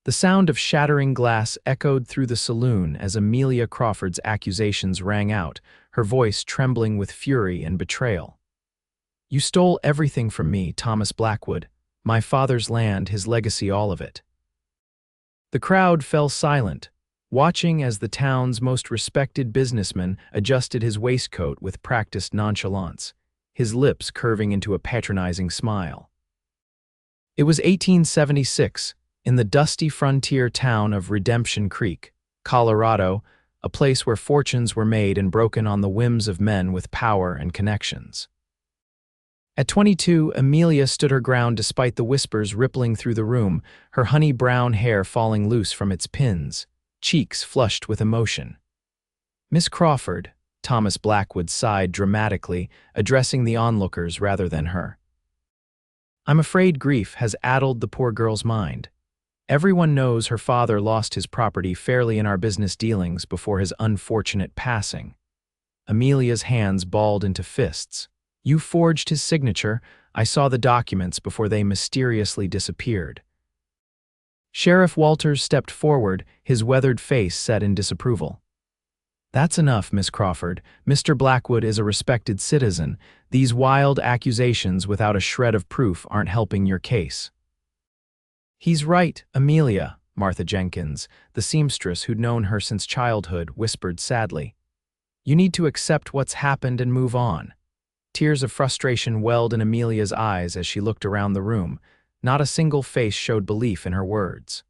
The sound of shattering glass echoed through the saloon as Amelia Crawford's accusations rang out, her voice trembling with fury and betrayal. "You stole everything from me, Thomas Blackwood. My father's land, his legacy, all of it." The crowd fell silent, watching as the town's most respected businessman adjusted his waistcoat with practiced nonchalance, his lips curving into a patronizing smile. It was 1876, in the dusty frontier town of Redemption Creek, Colorado, a place where fortunes were made and broken on the whims of men with power and connections. At 22, Amelia stood her ground despite the whispers rippling through the room, her honey-brown hair falling loose from its pins, cheeks flushed with emotion. "Miss Crawford," Thomas Blackwood sighed dramatically, addressing the onlookers rather than her. "I'm afraid grief has addled the poor girl's mind. Everyone knows her father lost his property fairly in our business dealings before his unfortunate passing." Amelia's hands balled into fists. "You forged his signature. I saw the documents before they mysteriously disappeared." Sheriff Walters stepped forward, his weathered face set in disapproval. "That's enough, Miss Crawford. Mr. Blackwood is a respected citizen. These wild accusations without a shred of proof aren't helping your case." "He's right, Amelia," Martha Jenkins, the seamstress who'd known her since childhood, whispered sadly. "You need to accept what's happened and move on." Tears of frustration welled in Amelia's eyes as she looked around the room. Not a single face showed belief in her words.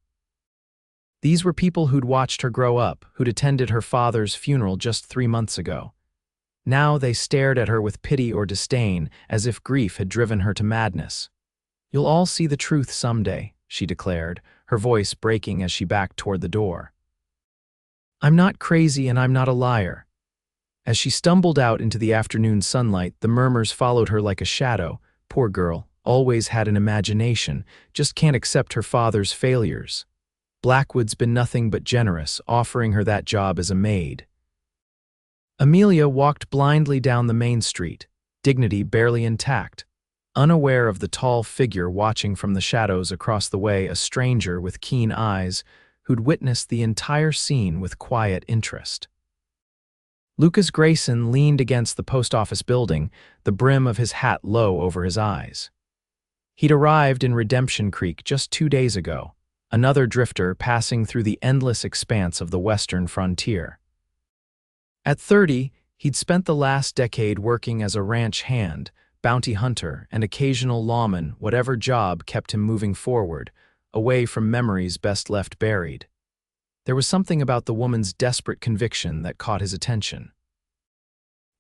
These were people who'd watched her grow up, who'd attended her father's funeral just 3 months ago. Now they stared at her with pity or disdain, as if grief had driven her to madness. "You'll all see the truth someday," she declared, her voice breaking as she backed toward the door. "I'm not crazy and I'm not a liar." As she stumbled out into the afternoon sunlight, the murmurs followed her like a shadow. Poor girl, always had an imagination, just can't accept her father's failures. Blackwood's been nothing but generous, offering her that job as a maid. Amelia walked blindly down the main street, dignity barely intact, unaware of the tall figure watching from the shadows across the way, a stranger with keen eyes who'd witnessed the entire scene with quiet interest. Lucas Grayson leaned against the post office building, the brim of his hat low over his eyes. He'd arrived in Redemption Creek just 2 days ago, another drifter passing through the endless expanse of the western frontier. At 30, he'd spent the last decade working as a ranch hand, bounty hunter, and occasional lawman. Whatever job kept him moving forward, away from memories best left buried. There was something about the woman's desperate conviction that caught his attention.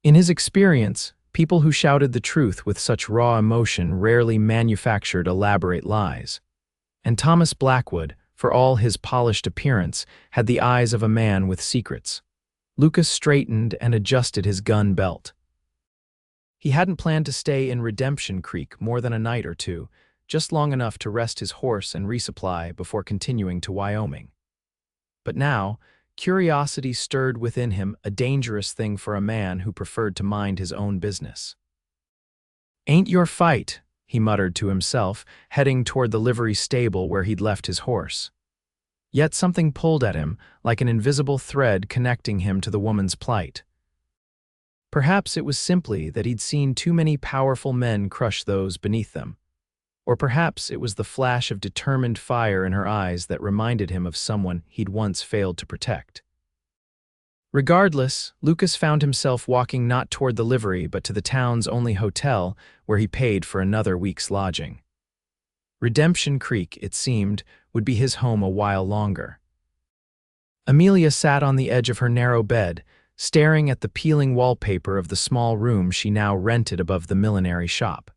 In his experience, people who shouted the truth with such raw emotion rarely manufactured elaborate lies. And Thomas Blackwood, for all his polished appearance, had the eyes of a man with secrets. Lucas straightened and adjusted his gun belt. He hadn't planned to stay in Redemption Creek more than a night or two, just long enough to rest his horse and resupply before continuing to Wyoming. But now, curiosity stirred within him, a dangerous thing for a man who preferred to mind his own business. "Ain't your fight," he muttered to himself, heading toward the livery stable where he'd left his horse. Yet something pulled at him, like an invisible thread connecting him to the woman's plight. Perhaps it was simply that he'd seen too many powerful men crush those beneath them. Or perhaps it was the flash of determined fire in her eyes that reminded him of someone he'd once failed to protect. Regardless, Lucas found himself walking not toward the livery but to the town's only hotel, where he paid for another week's lodging. Redemption Creek, it seemed, would be his home a while longer. Amelia sat on the edge of her narrow bed, staring at the peeling wallpaper of the small room she now rented above the millinery shop.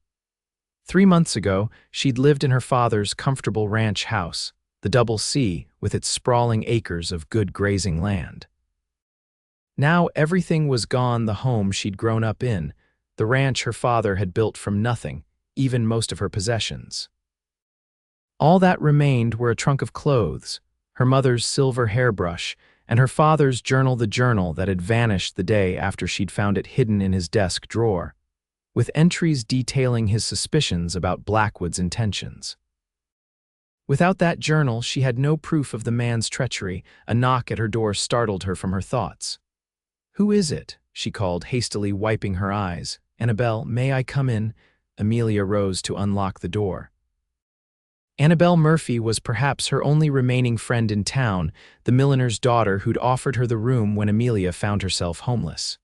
3 months ago, she'd lived in her father's comfortable ranch house, the Double C, with its sprawling acres of good grazing land. Now everything was gone: the home she'd grown up in, the ranch her father had built from nothing, even most of her possessions. All that remained were a trunk of clothes, her mother's silver hairbrush, and her father's journal, the journal that had vanished the day after she'd found it hidden in his desk drawer, with entries detailing his suspicions about Blackwood's intentions. Without that journal, she had no proof of the man's treachery. A knock at her door startled her from her thoughts. "Who is it?" she called, hastily wiping her eyes. "Annabelle, may I come in?" Amelia rose to unlock the door. Annabelle Murphy was perhaps her only remaining friend in town, the milliner's daughter who'd offered her the room when Amelia found herself homeless.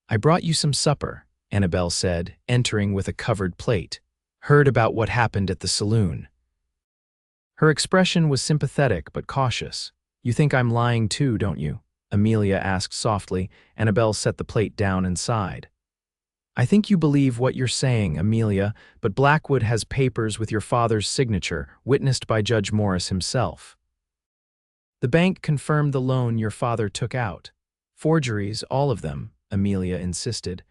"I brought you some supper," Annabelle said, entering with a covered plate. "Heard about what happened at the saloon." Her expression was sympathetic but cautious. "You think I'm lying too, don't you?" Amelia asked softly. Annabelle set the plate down and sighed. "I think you believe what you're saying, Amelia, but Blackwood has papers with your father's signature, witnessed by Judge Morris himself. The bank confirmed the loan your father took out. Forgeries, all of them," Amelia insisted.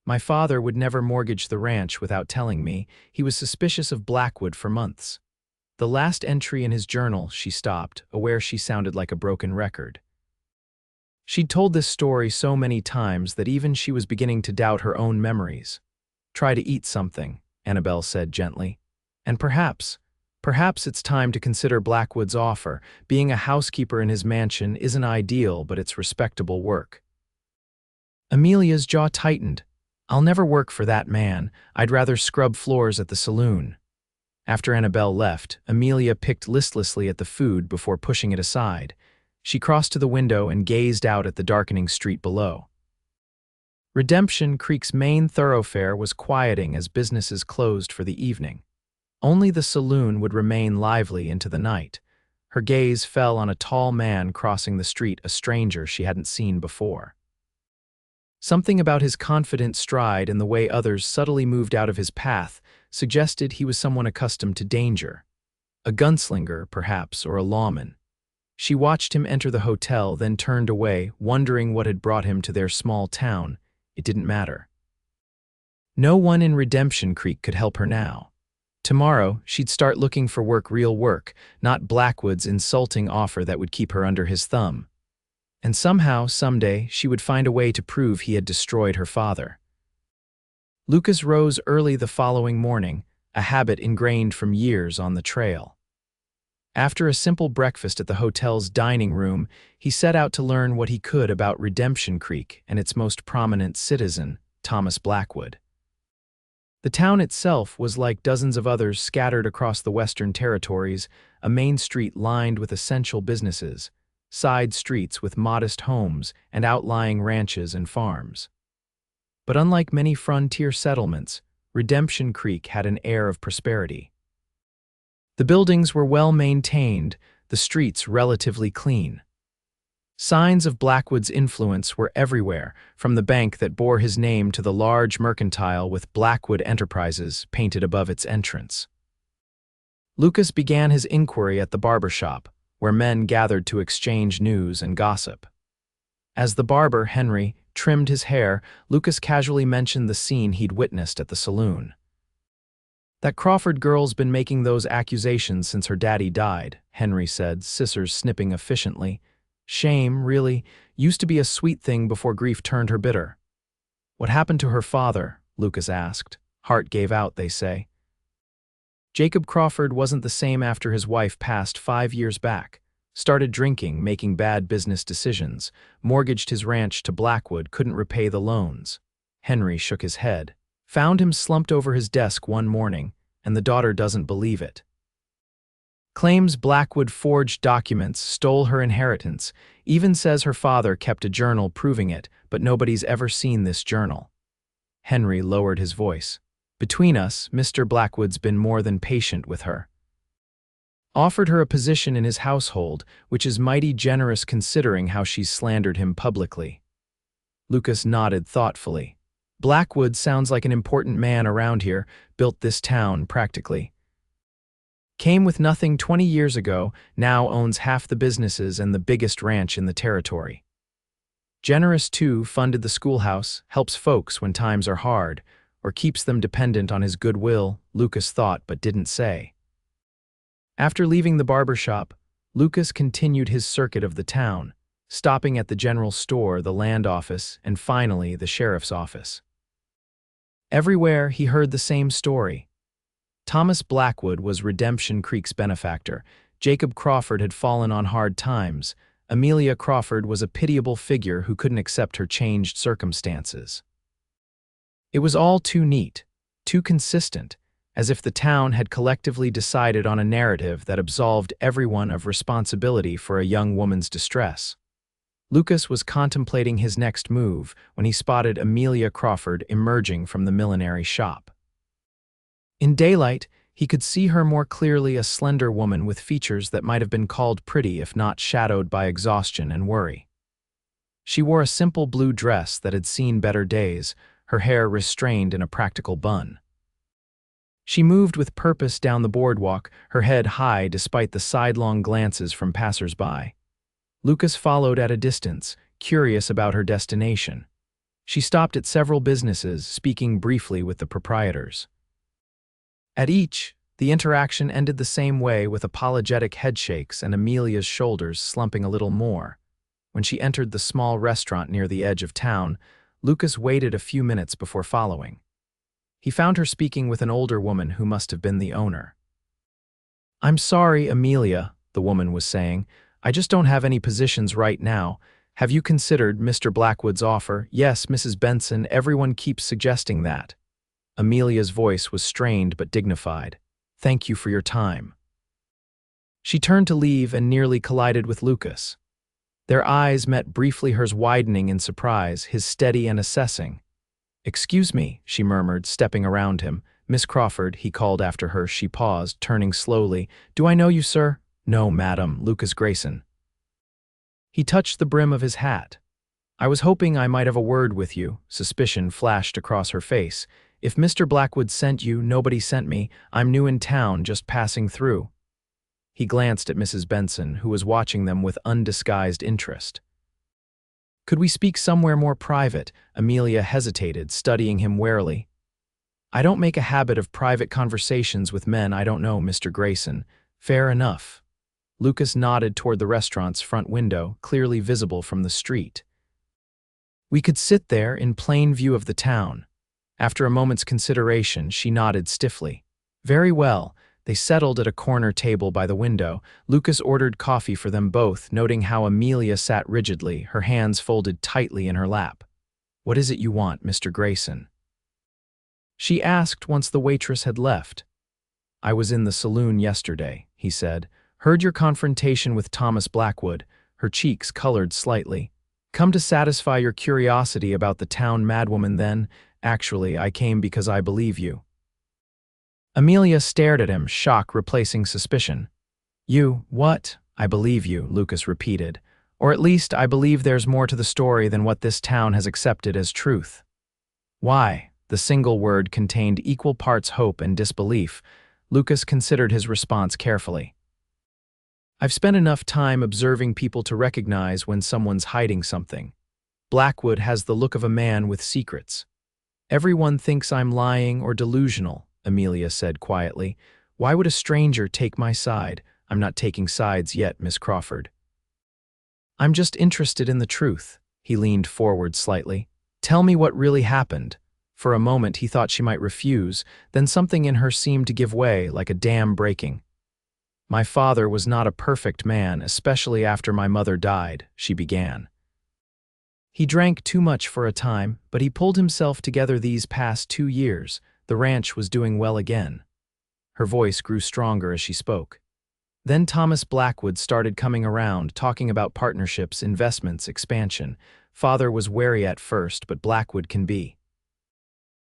"My father would never mortgage the ranch without telling me. He was suspicious of Blackwood for months. The last entry in his journal," she stopped, aware she sounded like a broken record. She'd told this story so many times that even she was beginning to doubt her own memories. "Try to eat something," Annabelle said gently. "And perhaps it's time to consider Blackwood's offer. Being a housekeeper in his mansion isn't ideal, but it's respectable work." Amelia's jaw tightened. "I'll never work for that man. I'd rather scrub floors at the saloon." After Annabelle left, Amelia picked listlessly at the food before pushing it aside. She crossed to the window and gazed out at the darkening street below. Redemption Creek's main thoroughfare was quieting as businesses closed for the evening. Only the saloon would remain lively into the night. Her gaze fell on a tall man crossing the street, a stranger she hadn't seen before. Something about his confident stride and the way others subtly moved out of his path suggested he was someone accustomed to danger. A gunslinger, perhaps, or a lawman. She watched him enter the hotel, then turned away, wondering what had brought him to their small town. It didn't matter. No one in Redemption Creek could help her now. Tomorrow, she'd start looking for work, real work, not Blackwood's insulting offer that would keep her under his thumb. And somehow, someday, she would find a way to prove he had destroyed her father. Lucas rose early the following morning, a habit ingrained from years on the trail. After a simple breakfast at the hotel's dining room, he set out to learn what he could about Redemption Creek and its most prominent citizen, Thomas Blackwood. The town itself was like dozens of others scattered across the Western Territories, a main street lined with essential businesses, side streets with modest homes and outlying ranches and farms. But unlike many frontier settlements, Redemption Creek had an air of prosperity. The buildings were well maintained, the streets relatively clean. Signs of Blackwood's influence were everywhere, from the bank that bore his name to the large mercantile with Blackwood Enterprises painted above its entrance. Lucas began his inquiry at the barber shop, where men gathered to exchange news and gossip. As the barber, Henry, trimmed his hair, Lucas casually mentioned the scene he'd witnessed at the saloon. "That Crawford girl's been making those accusations since her daddy died," Henry said, scissors snipping efficiently. "Shame, really. Used to be a sweet thing before grief turned her bitter." "What happened to her father?" Lucas asked. "Heart gave out, they say." Jacob Crawford wasn't the same after his wife passed 5 years back. Started drinking, making bad business decisions, mortgaged his ranch to Blackwood, couldn't repay the loans. Henry shook his head. Found him slumped over his desk one morning, and the daughter doesn't believe it. Claims Blackwood forged documents, stole her inheritance, even says her father kept a journal proving it, but nobody's ever seen this journal. Henry lowered his voice. "Between us, Mr. Blackwood's been more than patient with her. Offered her a position in his household, which is mighty generous considering how she's slandered him publicly." Lucas nodded thoughtfully. "Blackwood sounds like an important man around here, built this town, practically. Came with nothing 20 years ago, now owns half the businesses and the biggest ranch in the territory. Generous too, funded the schoolhouse, helps folks when times are hard, or keeps them dependent on his goodwill," Lucas thought but didn't say. After leaving the barber shop, Lucas continued his circuit of the town, stopping at the general store, the land office, and finally the sheriff's office. Everywhere he heard the same story. Thomas Blackwood was Redemption Creek's benefactor. Jacob Crawford had fallen on hard times. Amelia Crawford was a pitiable figure who couldn't accept her changed circumstances. It was all too neat, too consistent, as if the town had collectively decided on a narrative that absolved everyone of responsibility for a young woman's distress. Lucas was contemplating his next move when he spotted Amelia Crawford emerging from the millinery shop. In daylight, he could see her more clearly, a slender woman with features that might have been called pretty if not shadowed by exhaustion and worry. She wore a simple blue dress that had seen better days, her hair restrained in a practical bun. She moved with purpose down the boardwalk, her head high despite the sidelong glances from passers-by. Lucas followed at a distance, curious about her destination. She stopped at several businesses, speaking briefly with the proprietors. At each, the interaction ended the same way, with apologetic headshakes and Amelia's shoulders slumping a little more. When she entered the small restaurant near the edge of town, Lucas waited a few minutes before following. He found her speaking with an older woman who must have been the owner. "I'm sorry, Amelia," the woman was saying. "I just don't have any positions right now. Have you considered Mr. Blackwood's offer?" "Yes, Mrs. Benson, everyone keeps suggesting that." Amelia's voice was strained but dignified. "Thank you for your time." She turned to leave and nearly collided with Lucas. Their eyes met briefly, hers widening in surprise, his steady and assessing. "Excuse me," she murmured, stepping around him. "Miss Crawford," he called after her. She paused, turning slowly. "Do I know you, sir?" "No, madam, Lucas Grayson." He touched the brim of his hat. "I was hoping I might have a word with you." Suspicion flashed across her face. "If Mr. Blackwood sent you, nobody sent me. I'm new in town, just passing through." He glanced at Mrs. Benson, who was watching them with undisguised interest. "Could we speak somewhere more private?" Amelia hesitated, studying him warily. "I don't make a habit of private conversations with men I don't know, Mr. Grayson." "Fair enough." Lucas nodded toward the restaurant's front window, clearly visible from the street. "We could sit there in plain view of the town." After a moment's consideration, she nodded stiffly. "Very well." They settled at a corner table by the window. Lucas ordered coffee for them both, noting how Amelia sat rigidly, her hands folded tightly in her lap. "What is it you want, Mr. Grayson?" she asked once the waitress had left. "I was in the saloon yesterday," he said. "Heard your confrontation with Thomas Blackwood." Her cheeks colored slightly. "Come to satisfy your curiosity about the town madwoman then?" "Actually, I came because I believe you." Amelia stared at him, shock replacing suspicion. "You, what?" "I believe you," Lucas repeated. "Or at least I believe there's more to the story than what this town has accepted as truth." "Why?" The single word contained equal parts hope and disbelief. Lucas considered his response carefully. "I've spent enough time observing people to recognize when someone's hiding something. Blackwood has the look of a man with secrets." "Everyone thinks I'm lying or delusional," Amelia said quietly. "Why would a stranger take my side?" "I'm not taking sides yet, Miss Crawford. I'm just interested in the truth." He leaned forward slightly. "Tell me what really happened." For a moment he thought she might refuse, then something in her seemed to give way, like a dam breaking. "My father was not a perfect man, especially after my mother died," she began. "He drank too much for a time, but he pulled himself together these past 2 years. The ranch was doing well again." Her voice grew stronger as she spoke. "Then Thomas Blackwood started coming around, talking about partnerships, investments, expansion. Father was wary at first, but Blackwood can be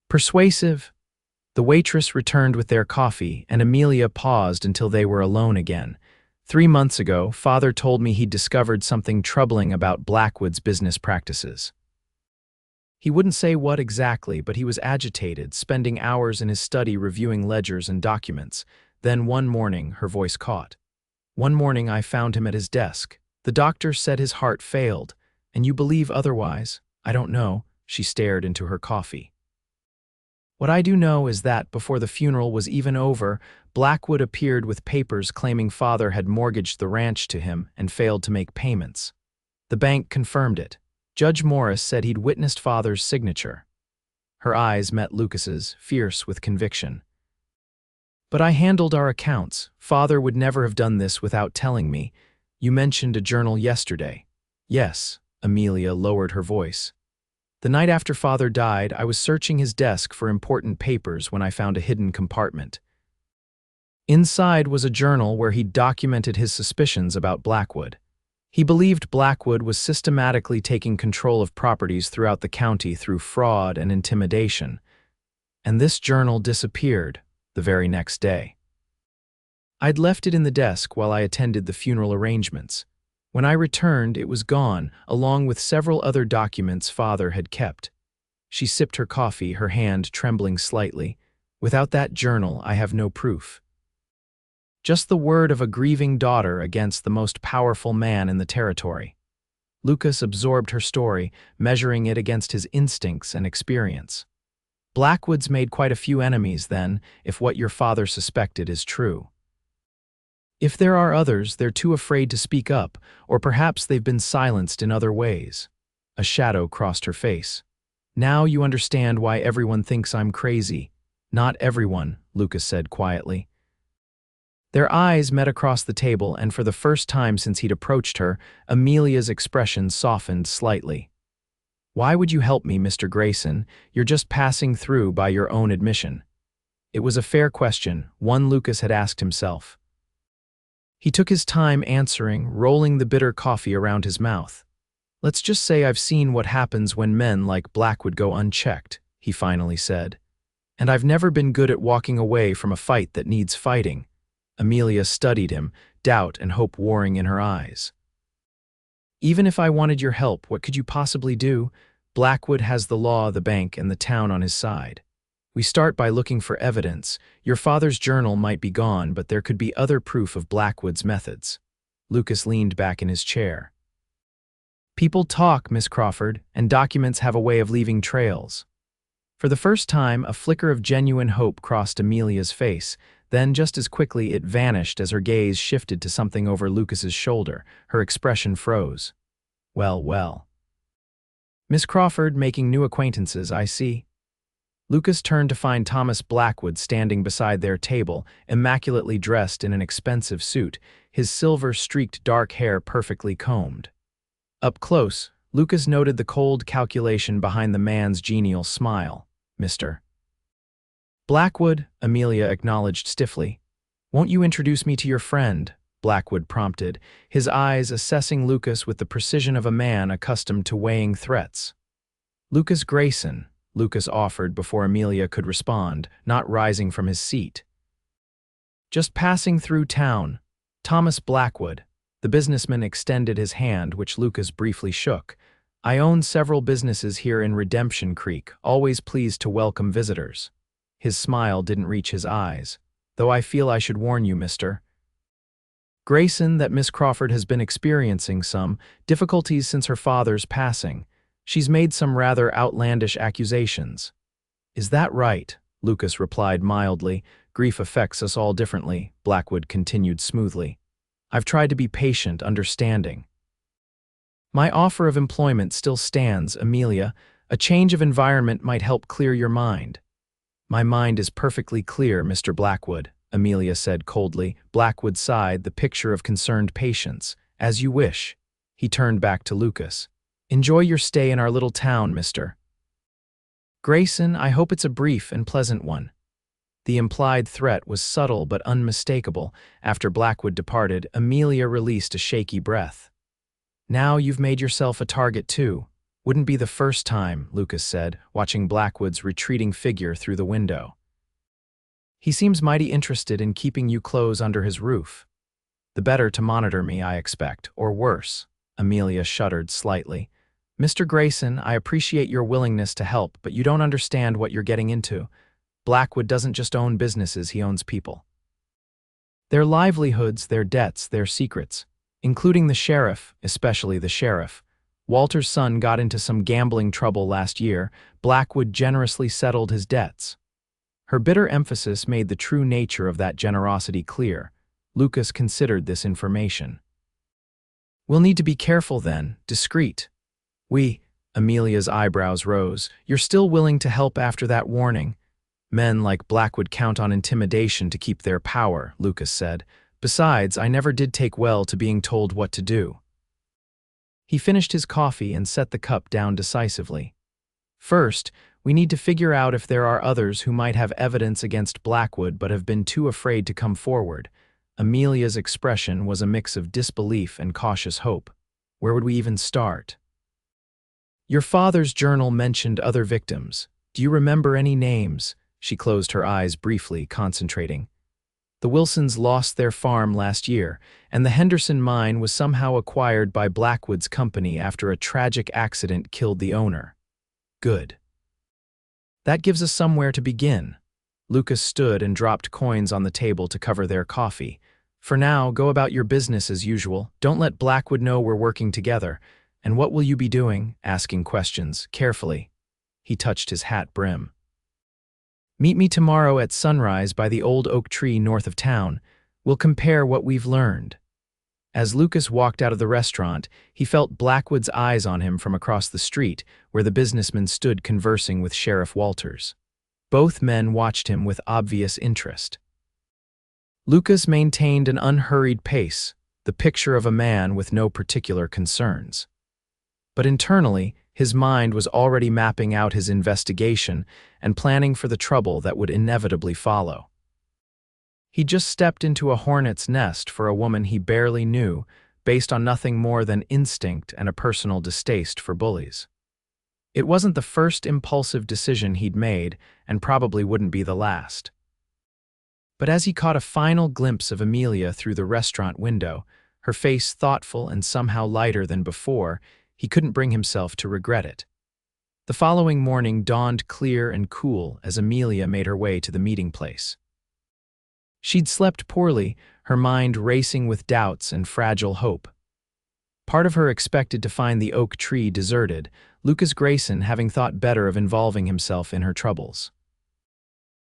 persuasive." The waitress returned with their coffee, and Amelia paused until they were alone again. "3 months ago, Father told me he'd discovered something troubling about Blackwood's business practices. He wouldn't say what exactly, but he was agitated, spending hours in his study reviewing ledgers and documents. Then one morning, her voice caught. "One morning I found him at his desk. The doctor said his heart failed, and you believe otherwise?" "I don't know." She stared into her coffee. "What I do know is that, before the funeral was even over, Blackwood appeared with papers claiming Father had mortgaged the ranch to him and failed to make payments. The bank confirmed it. Judge Morris said he'd witnessed Father's signature." Her eyes met Lucas's, fierce with conviction. But I handled our accounts. Father would never have done this without telling me. You mentioned a journal yesterday. Yes, Amelia lowered her voice. The night after Father died, I was searching his desk for important papers when I found a hidden compartment. Inside was a journal where he documented his suspicions about Blackwood. He believed Blackwood was systematically taking control of properties throughout the county through fraud and intimidation. And this journal disappeared the very next day. I'd left it in the desk while I attended the funeral arrangements. When I returned, it was gone, along with several other documents Father had kept. She sipped her coffee, her hand trembling slightly. Without that journal, I have no proof. Just the word of a grieving daughter against the most powerful man in the territory. Lucas absorbed her story, measuring it against his instincts and experience. Blackwood's made quite a few enemies then, if what your father suspected is true. If there are others, they're too afraid to speak up, or perhaps they've been silenced in other ways. A shadow crossed her face. Now you understand why everyone thinks I'm crazy. Not everyone, Lucas said quietly. Their eyes met across the table, and for the first time since he'd approached her, Amelia's expression softened slightly. Why would you help me, Mr. Grayson? You're just passing through by your own admission. It was a fair question, one Lucas had asked himself. He took his time answering, rolling the bitter coffee around his mouth. Let's just say I've seen what happens when men like Blackwood go unchecked, he finally said. And I've never been good at walking away from a fight that needs fighting. Amelia studied him, doubt and hope warring in her eyes. Even if I wanted your help, what could you possibly do? Blackwood has the law, the bank, and the town on his side. We start by looking for evidence. Your father's journal might be gone, but there could be other proof of Blackwood's methods. Lucas leaned back in his chair. People talk, Miss Crawford, and documents have a way of leaving trails. For the first time, a flicker of genuine hope crossed Amelia's face. Then, just as quickly, it vanished as her gaze shifted to something over Lucas's shoulder. Her expression froze. Well, well. Miss Crawford, making new acquaintances, I see. Lucas turned to find Thomas Blackwood standing beside their table, immaculately dressed in an expensive suit, his silver-streaked dark hair perfectly combed. Up close, Lucas noted the cold calculation behind the man's genial smile. Mr. Blackwood, Amelia acknowledged stiffly. Won't you introduce me to your friend? Blackwood prompted, his eyes assessing Lucas with the precision of a man accustomed to weighing threats. Lucas Grayson, Lucas offered before Amelia could respond, not rising from his seat. Just passing through town. Thomas Blackwood. The businessman extended his hand, which Lucas briefly shook. I own several businesses here in Redemption Creek, always pleased to welcome visitors. His smile didn't reach his eyes. Though I feel I should warn you, Mr. Grayson, that Miss Crawford has been experiencing some difficulties since her father's passing. She's made some rather outlandish accusations. Is that right? Lucas replied mildly. Grief affects us all differently, Blackwood continued smoothly. I've tried to be patient, understanding. My offer of employment still stands, Amelia. A change of environment might help clear your mind. My mind is perfectly clear, Mr. Blackwood, Amelia said coldly. Blackwood sighed, the picture of concerned patience. As you wish. He turned back to Lucas. Enjoy your stay in our little town, Mr. Grayson. I hope it's a brief and pleasant one. The implied threat was subtle but unmistakable. After Blackwood departed, Amelia released a shaky breath. Now you've made yourself a target too. Wouldn't be the first time, Lucas said, watching Blackwood's retreating figure through the window. He seems mighty interested in keeping you close under his roof. The better to monitor me, I expect, or worse. Amelia shuddered slightly. Mr. Grayson, I appreciate your willingness to help, but you don't understand what you're getting into. Blackwood doesn't just own businesses, he owns people. Their livelihoods, their debts, their secrets, including the sheriff, especially the sheriff. Walter's son got into some gambling trouble last year. Blackwood generously settled his debts. Her bitter emphasis made the true nature of that generosity clear. Lucas considered this information. We'll need to be careful then, discreet. Amelia's eyebrows rose. You're still willing to help after that warning? Men like Blackwood count on intimidation to keep their power, Lucas said. Besides, I never did take well to being told what to do. He finished his coffee and set the cup down decisively. First, we need to figure out if there are others who might have evidence against Blackwood but have been too afraid to come forward. Amelia's expression was a mix of disbelief and cautious hope. Where would we even start? Your father's journal mentioned other victims. Do you remember any names? She closed her eyes briefly, concentrating. The Wilsons lost their farm last year, and the Henderson mine was somehow acquired by Blackwood's company after a tragic accident killed the owner. Good. That gives us somewhere to begin. Lucas stood and dropped coins on the table to cover their coffee. For now, go about your business as usual. Don't let Blackwood know we're working together. And what will you be doing? Asking questions, carefully. He touched his hat brim. Meet me tomorrow at sunrise by the old oak tree north of town. We'll compare what we've learned. As Lucas walked out of the restaurant, he felt Blackwood's eyes on him from across the street, where the businessman stood conversing with Sheriff Walters. Both men watched him with obvious interest. Lucas maintained an unhurried pace, the picture of a man with no particular concerns. But internally, his mind was already mapping out his investigation and planning for the trouble that would inevitably follow. He just stepped into a hornet's nest for a woman he barely knew, based on nothing more than instinct and a personal distaste for bullies. It wasn't the first impulsive decision he'd made, and probably wouldn't be the last. But as he caught a final glimpse of Amelia through the restaurant window, her face thoughtful and somehow lighter than before, he couldn't bring himself to regret it. The following morning dawned clear and cool as Amelia made her way to the meeting place. She'd slept poorly, her mind racing with doubts and fragile hope. Part of her expected to find the oak tree deserted, Lucas Grayson having thought better of involving himself in her troubles.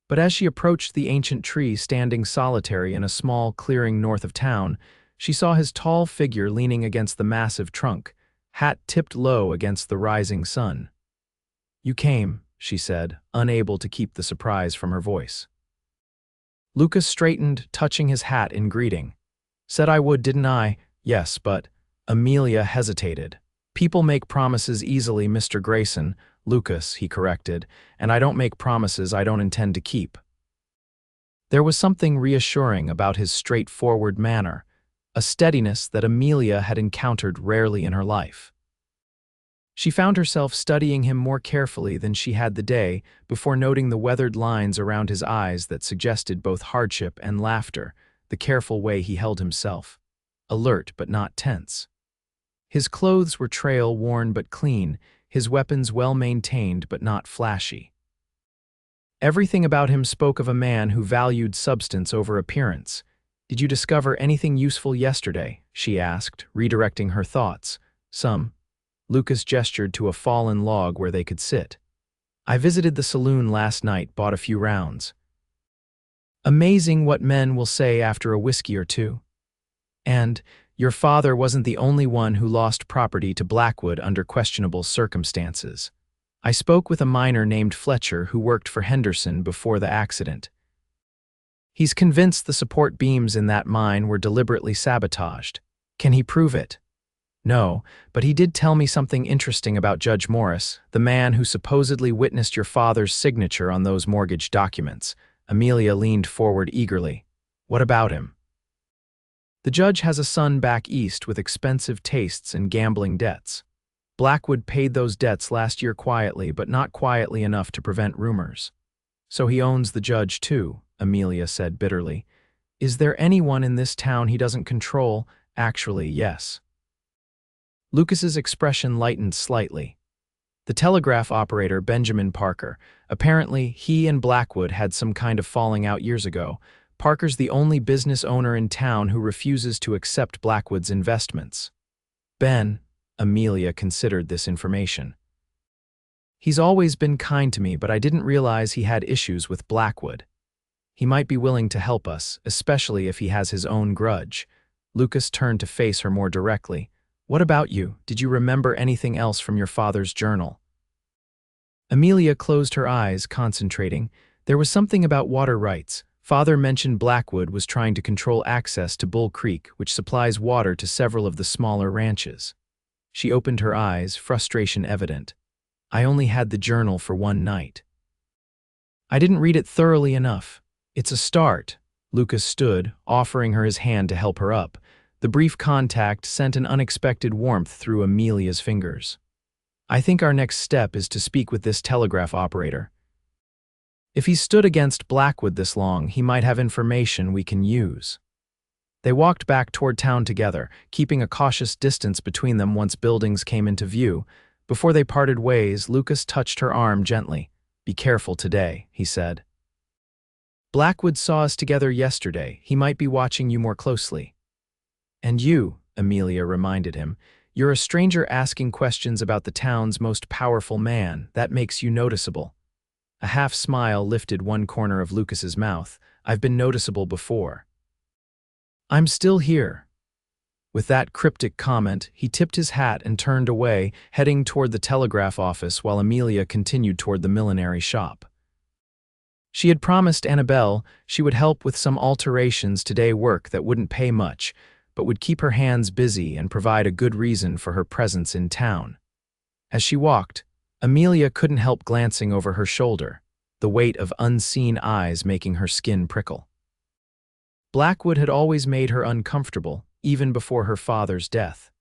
But as she approached the ancient tree standing solitary in a small clearing north of town, she saw his tall figure leaning against the massive trunk, hat tipped low against the rising sun. "You came," she said, unable to keep the surprise from her voice. Lucas straightened, touching his hat in greeting. "Said I would, didn't I?" "Yes, but—" Amelia hesitated. "People make promises easily, Mr. Grayson," Lucas, he corrected, "and I don't make promises I don't intend to keep." There was something reassuring about his straightforward manner, a steadiness that Amelia had encountered rarely in her life. She found herself studying him more carefully than she had the day before noting the weathered lines around his eyes that suggested both hardship and laughter, the careful way he held himself, alert but not tense. His clothes were trail-worn but clean, his weapons well-maintained but not flashy. Everything about him spoke of a man who valued substance over appearance. "Did you discover anything useful yesterday?" she asked, redirecting her thoughts. "Some." Lucas gestured to a fallen log where they could sit. "I visited the saloon last night, bought a few rounds." Amazing what men will say after a whiskey or two. "And your father wasn't the only one who lost property to Blackwood under questionable circumstances. I spoke with a miner named Fletcher who worked for Henderson before the accident. He's convinced the support beams in that mine were deliberately sabotaged. Can he prove it?" "No, but he did tell me something interesting about Judge Morris, the man who supposedly witnessed your father's signature on those mortgage documents." Amelia leaned forward eagerly. "What about him?" "The judge has a son back east with expensive tastes and gambling debts. Blackwood paid those debts last year quietly, but not quietly enough to prevent rumors. So he owns the judge too," Amelia said bitterly. "Is there anyone in this town he doesn't control?" "Actually, yes." Lucas's expression lightened slightly. "The telegraph operator, Benjamin Parker. Apparently, he and Blackwood had some kind of falling out years ago. Parker's the only business owner in town who refuses to accept Blackwood's investments." "Ben," Amelia considered this information. "He's always been kind to me, but I didn't realize he had issues with Blackwood. He might be willing to help us, especially if he has his own grudge." Lucas turned to face her more directly. "What about you? Did you remember anything else from your father's journal?" Amelia closed her eyes, concentrating. There was something about water rights. Father mentioned Blackwood was trying to control access to Bull Creek, which supplies water to several of the smaller ranches. She opened her eyes, frustration evident. I only had the journal for one night. I didn't read it thoroughly enough. It's a start. Lucas stood, offering her his hand to help her up. The brief contact sent an unexpected warmth through Amelia's fingers. I think our next step is to speak with this telegraph operator. If he stood against Blackwood this long, he might have information we can use. They walked back toward town together, keeping a cautious distance between them once buildings came into view. Before they parted ways, Lucas touched her arm gently. Be careful today, he said. Blackwood saw us together yesterday. He might be watching you more closely. And you, Amelia reminded him, you're a stranger asking questions about the town's most powerful man. That makes you noticeable. A half smile lifted one corner of Lucas's mouth. I've been noticeable before. I'm still here. With that cryptic comment, he tipped his hat and turned away, heading toward the telegraph office while Amelia continued toward the millinery shop. She had promised Annabelle she would help with some alterations to day work that wouldn't pay much, but would keep her hands busy and provide a good reason for her presence in town. As she walked, Amelia couldn't help glancing over her shoulder, the weight of unseen eyes making her skin prickle. Blackwood had always made her uncomfortable, even before her father's death.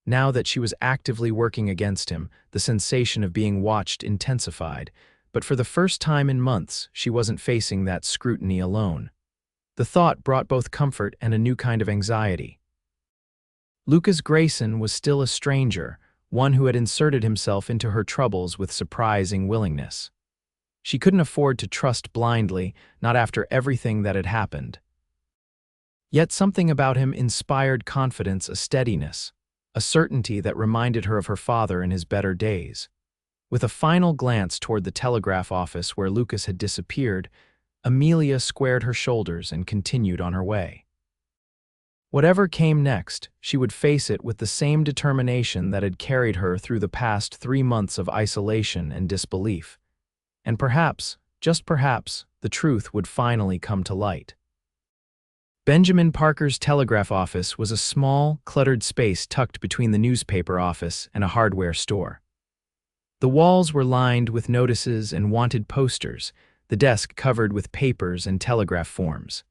Now that she was actively working against him, the sensation of being watched intensified, but for the first time in months, she wasn't facing that scrutiny alone. The thought brought both comfort and a new kind of anxiety. Lucas Grayson was still a stranger, one who had inserted himself into her troubles with surprising willingness. She couldn't afford to trust blindly, not after everything that had happened. Yet something about him inspired confidence, a steadiness, a certainty that reminded her of her father in his better days. With a final glance toward the telegraph office where Lucas had disappeared, Amelia squared her shoulders and continued on her way. Whatever came next, she would face it with the same determination that had carried her through the past 3 months of isolation and disbelief. And perhaps, just perhaps, the truth would finally come to light. Benjamin Parker's telegraph office was a small, cluttered space tucked between the newspaper office and a hardware store. The walls were lined with notices and wanted posters, the desk covered with papers and telegraph forms.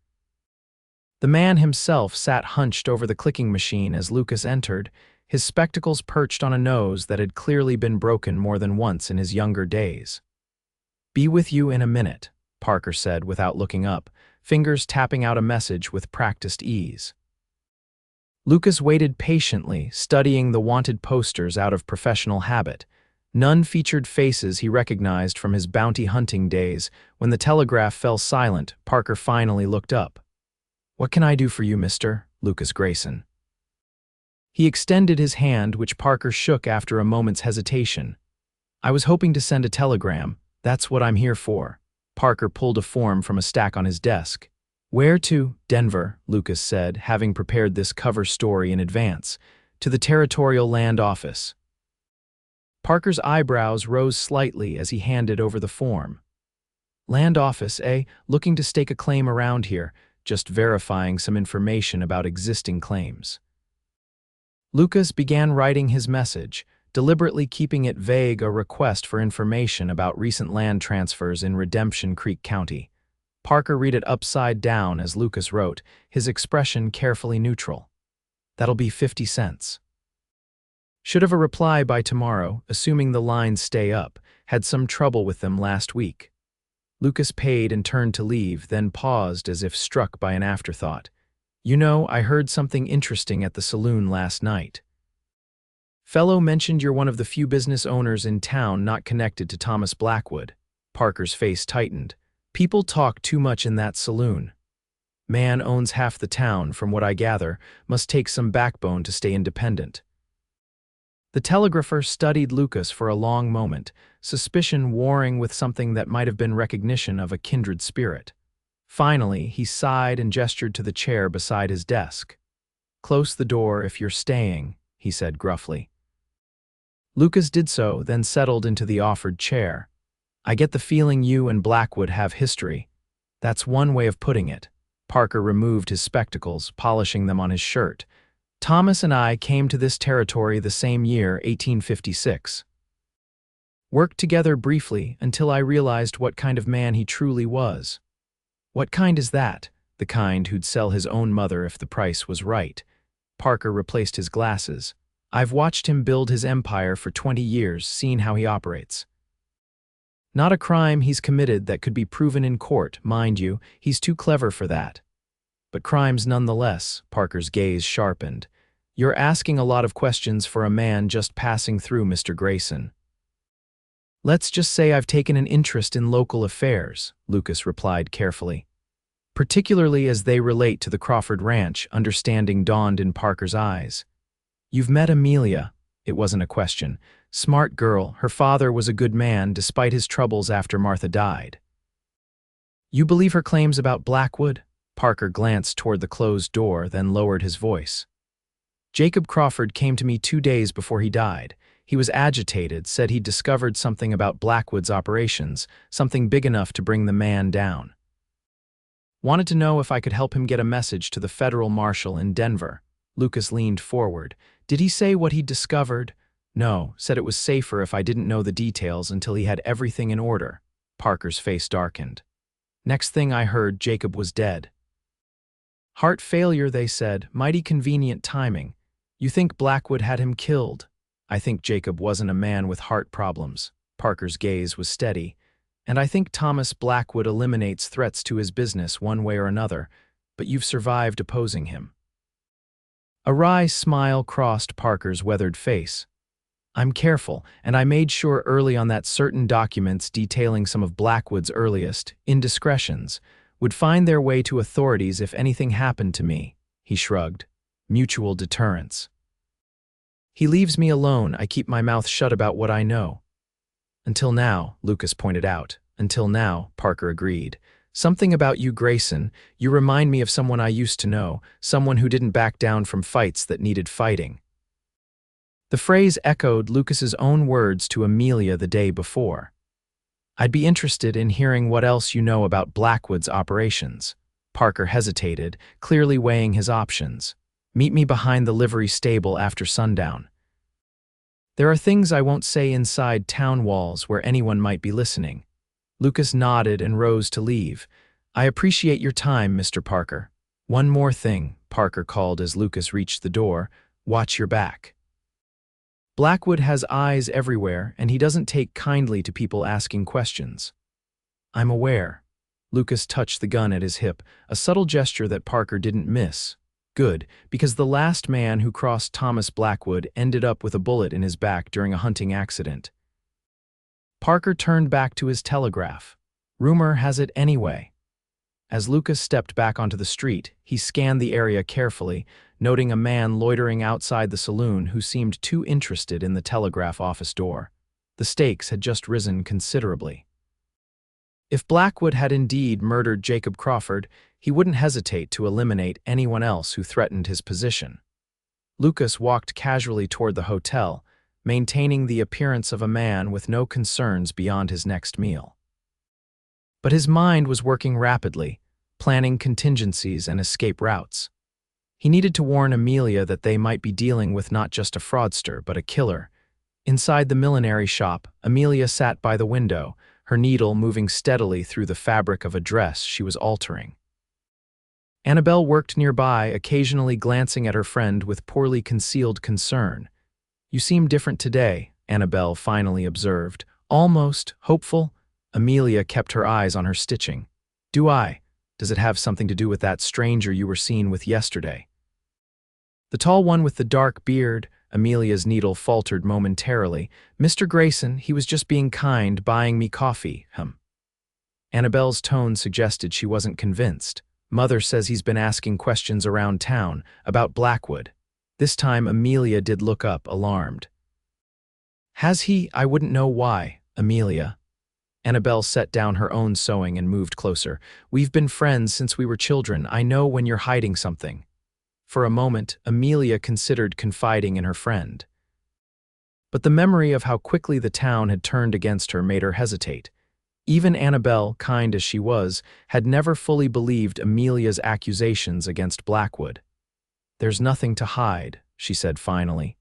The man himself sat hunched over the clicking machine as Lucas entered, his spectacles perched on a nose that had clearly been broken more than once in his younger days. "Be with you in a minute," Parker said without looking up, fingers tapping out a message with practiced ease. Lucas waited patiently, studying the wanted posters out of professional habit. None featured faces he recognized from his bounty hunting days. When the telegraph fell silent, Parker finally looked up. "What can I do for you, Mr. Lucas Grayson?" He extended his hand, which Parker shook after a moment's hesitation. "I was hoping to send a telegram. That's what I'm here for." Parker pulled a form from a stack on his desk. "Where to?" "Denver," Lucas said, having prepared this cover story in advance. "To the Territorial Land Office." Parker's eyebrows rose slightly as he handed over the form. "Land Office, eh? Looking to stake a claim around here, just verifying some information about existing claims." Lucas began writing his message, deliberately keeping it vague, a request for information about recent land transfers in Redemption Creek County. Parker read it upside down as Lucas wrote, his expression carefully neutral. "That'll be 50 cents. Should have a reply by tomorrow, assuming the lines stay up. Had some trouble with them last week." Lucas paid and turned to leave, then paused as if struck by an afterthought. "You know, I heard something interesting at the saloon last night. Fellow mentioned you're one of the few business owners in town not connected to Thomas Blackwood." Parker's face tightened. "People talk too much in that saloon. Man owns half the town, from what I gather, must take some backbone to stay independent." The telegrapher studied Lucas for a long moment, suspicion warring with something that might have been recognition of a kindred spirit. Finally, he sighed and gestured to the chair beside his desk. "Close the door if you're staying," he said gruffly. Lucas did so, then settled into the offered chair. I get the feeling you and Blackwood have history. That's one way of putting it. Parker removed his spectacles, polishing them on his shirt. Thomas and I came to this territory the same year, 1856. Worked together briefly until I realized what kind of man he truly was. What kind is that? The kind who'd sell his own mother if the price was right. Parker replaced his glasses. I've watched him build his empire for 20 years, seen how he operates. Not a crime he's committed that could be proven in court, mind you, he's too clever for that. But crimes nonetheless, Parker's gaze sharpened. You're asking a lot of questions for a man just passing through, Mr. Grayson. Let's just say I've taken an interest in local affairs, Lucas replied carefully. Particularly as they relate to the Crawford Ranch, understanding dawned in Parker's eyes. You've met Amelia. It wasn't a question. Smart girl, her father was a good man despite his troubles after Martha died. You believe her claims about Blackwood? Parker glanced toward the closed door, then lowered his voice. Jacob Crawford came to me 2 days before he died. He was agitated, said he'd discovered something about Blackwood's operations, something big enough to bring the man down. Wanted to know if I could help him get a message to the federal marshal in Denver. Lucas leaned forward. Did he say what he'd discovered? No, said it was safer if I didn't know the details until he had everything in order. Parker's face darkened. Next thing I heard, Jacob was dead. Heart failure, they said, mighty convenient timing. You think Blackwood had him killed? I think Jacob wasn't a man with heart problems. Parker's gaze was steady. And I think Thomas Blackwood eliminates threats to his business one way or another, but you've survived opposing him. A wry smile crossed Parker's weathered face. I'm careful, and I made sure early on that certain documents detailing some of Blackwood's earliest indiscretions would find their way to authorities if anything happened to me, he shrugged. Mutual deterrence. He leaves me alone. I keep my mouth shut about what I know. Until now, Lucas pointed out. Until now, Parker agreed. Something about you, Grayson. You remind me of someone I used to know, someone who didn't back down from fights that needed fighting. The phrase echoed Lucas's own words to Amelia the day before. I'd be interested in hearing what else you know about Blackwood's operations. Parker hesitated, clearly weighing his options. Meet me behind the livery stable after sundown. There are things I won't say inside town walls where anyone might be listening. Lucas nodded and rose to leave. I appreciate your time, Mr. Parker. One more thing, Parker called as Lucas reached the door. Watch your back. Blackwood has eyes everywhere, and he doesn't take kindly to people asking questions. I'm aware. Lucas touched the gun at his hip, a subtle gesture that Parker didn't miss. Good, because the last man who crossed Thomas Blackwood ended up with a bullet in his back during a hunting accident. Parker turned back to his telegraph. Rumor has it anyway. As Lucas stepped back onto the street, he scanned the area carefully, noting a man loitering outside the saloon who seemed too interested in the telegraph office door. The stakes had just risen considerably. If Blackwood had indeed murdered Jacob Crawford, he wouldn't hesitate to eliminate anyone else who threatened his position. Lucas walked casually toward the hotel, maintaining the appearance of a man with no concerns beyond his next meal. But his mind was working rapidly, planning contingencies and escape routes. He needed to warn Amelia that they might be dealing with not just a fraudster, but a killer. Inside the millinery shop, Amelia sat by the window, her needle moving steadily through the fabric of a dress she was altering. Annabelle worked nearby, occasionally glancing at her friend with poorly concealed concern. You seem different today, Annabelle finally observed. Almost hopeful. Amelia kept her eyes on her stitching. Do I? Does it have something to do with that stranger you were seen with yesterday? The tall one with the dark beard. Amelia's needle faltered momentarily. Mr. Grayson, he was just being kind, buying me coffee, Annabelle's tone suggested she wasn't convinced. Mother says he's been asking questions around town, about Blackwood. This time Amelia did look up, alarmed. Has he? I wouldn't know why, Amelia. Annabelle set down her own sewing and moved closer. We've been friends since we were children. I know when you're hiding something. For a moment, Amelia considered confiding in her friend. But the memory of how quickly the town had turned against her made her hesitate. Even Annabelle, kind as she was, had never fully believed Amelia's accusations against Blackwood. "There's nothing to hide," she said finally.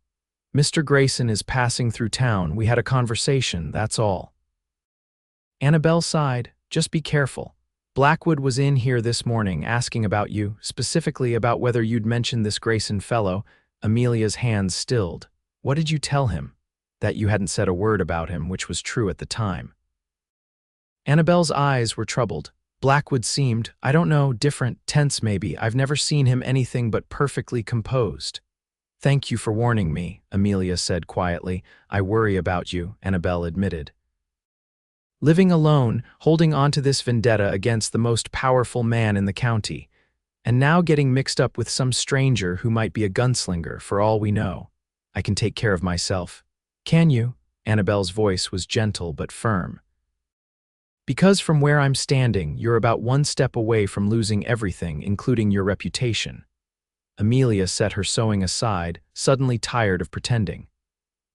"Mr. Grayson is passing through town. We had a conversation, that's all." Annabelle sighed. "Just be careful. Blackwood was in here this morning asking about you, specifically about whether you'd mentioned this Grayson fellow." Amelia's hands stilled. "What did you tell him?" "That you hadn't said a word about him, which was true at the time." Annabelle's eyes were troubled. Blackwood seemed, I don't know, different, tense maybe. I've never seen him anything but perfectly composed. "Thank you for warning me," Amelia said quietly. "I worry about you," Annabelle admitted. Living alone, holding on to this vendetta against the most powerful man in the county, and now getting mixed up with some stranger who might be a gunslinger for all we know. "I can take care of myself." "Can you?" Annabelle's voice was gentle but firm. "Because from where I'm standing, you're about one step away from losing everything, including your reputation." Amelia set her sewing aside, suddenly tired of pretending.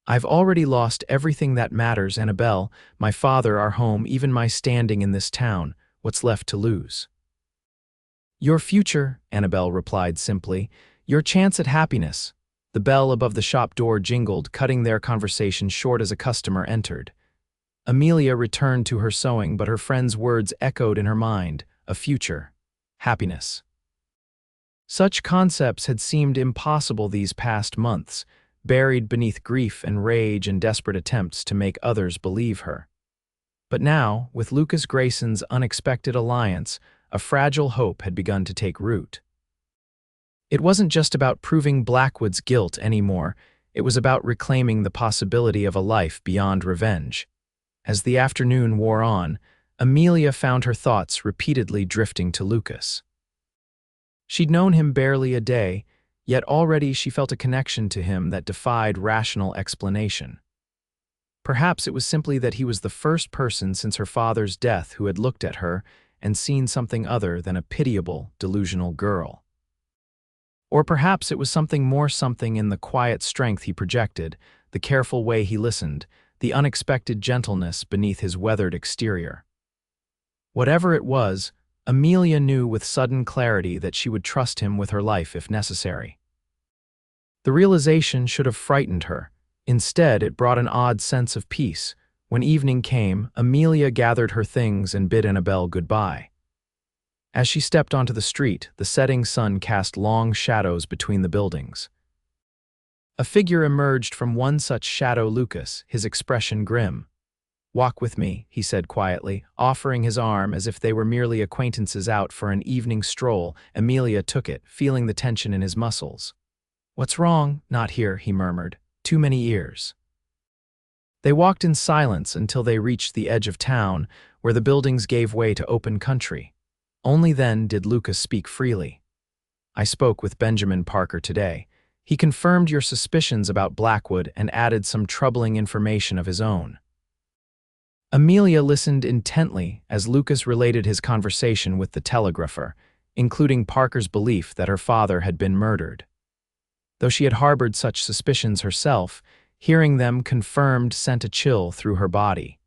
"I've already lost everything that matters, Annabelle. My father, our home, even my standing in this town. What's left to lose?" "Your future," Annabelle replied simply. "Your chance at happiness." The bell above the shop door jingled, cutting their conversation short as a customer entered. Amelia returned to her sewing, but her friend's words echoed in her mind. A future. Happiness. Such concepts had seemed impossible these past months, buried beneath grief and rage and desperate attempts to make others believe her. But now, with Lucas Grayson's unexpected alliance, a fragile hope had begun to take root. It wasn't just about proving Blackwood's guilt anymore, it was about reclaiming the possibility of a life beyond revenge. As the afternoon wore on, Amelia found her thoughts repeatedly drifting to Lucas. She'd known him barely a day, yet already she felt a connection to him that defied rational explanation. Perhaps it was simply that he was the first person since her father's death who had looked at her and seen something other than a pitiable, delusional girl. Or perhaps it was something more, something in the quiet strength he projected, the careful way he listened, the unexpected gentleness beneath his weathered exterior. Whatever it was, Amelia knew with sudden clarity that she would trust him with her life if necessary. The realization should have frightened her. Instead, it brought an odd sense of peace. When evening came, Amelia gathered her things and bid Annabelle goodbye. As she stepped onto the street, the setting sun cast long shadows between the buildings. A figure emerged from one such shadow, Lucas, his expression grim. "Walk with me," he said quietly, offering his arm as if they were merely acquaintances out for an evening stroll. Amelia took it, feeling the tension in his muscles. "What's wrong?" "Not here," he murmured. "Too many ears." They walked in silence until they reached the edge of town, where the buildings gave way to open country. Only then did Lucas speak freely. "I spoke with Benjamin Parker today. He confirmed your suspicions about Blackwood and added some troubling information of his own." Amelia listened intently as Lucas related his conversation with the telegrapher, including Parker's belief that her father had been murdered. Though she had harbored such suspicions herself, hearing them confirmed sent a chill through her body.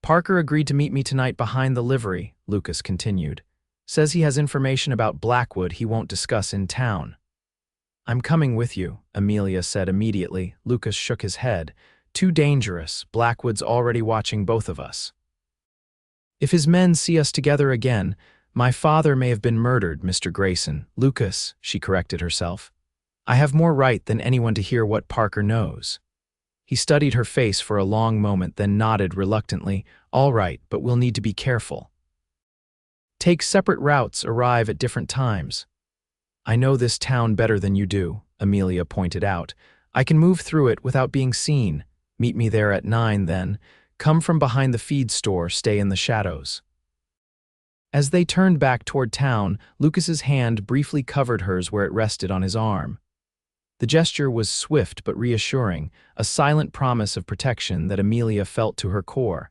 "Parker agreed to meet me tonight behind the livery," Lucas continued. "Says he has information about Blackwood he won't discuss in town." "I'm coming with you," Amelia said immediately. Lucas shook his head. "Too dangerous. Blackwood's already watching both of us. If his men see us together again, my father may have been murdered, Mr. Grayson." "Lucas," she corrected herself. "I have more right than anyone to hear what Parker knows." He studied her face for a long moment, then nodded reluctantly. "All right, but we'll need to be careful. Take separate routes, arrive at different times." "I know this town better than you do," Amelia pointed out. "I can move through it without being seen. Meet me there at 9, then. Come from behind the feed store, stay in the shadows." As they turned back toward town, Lucas's hand briefly covered hers where it rested on his arm. The gesture was swift but reassuring, a silent promise of protection that Amelia felt to her core.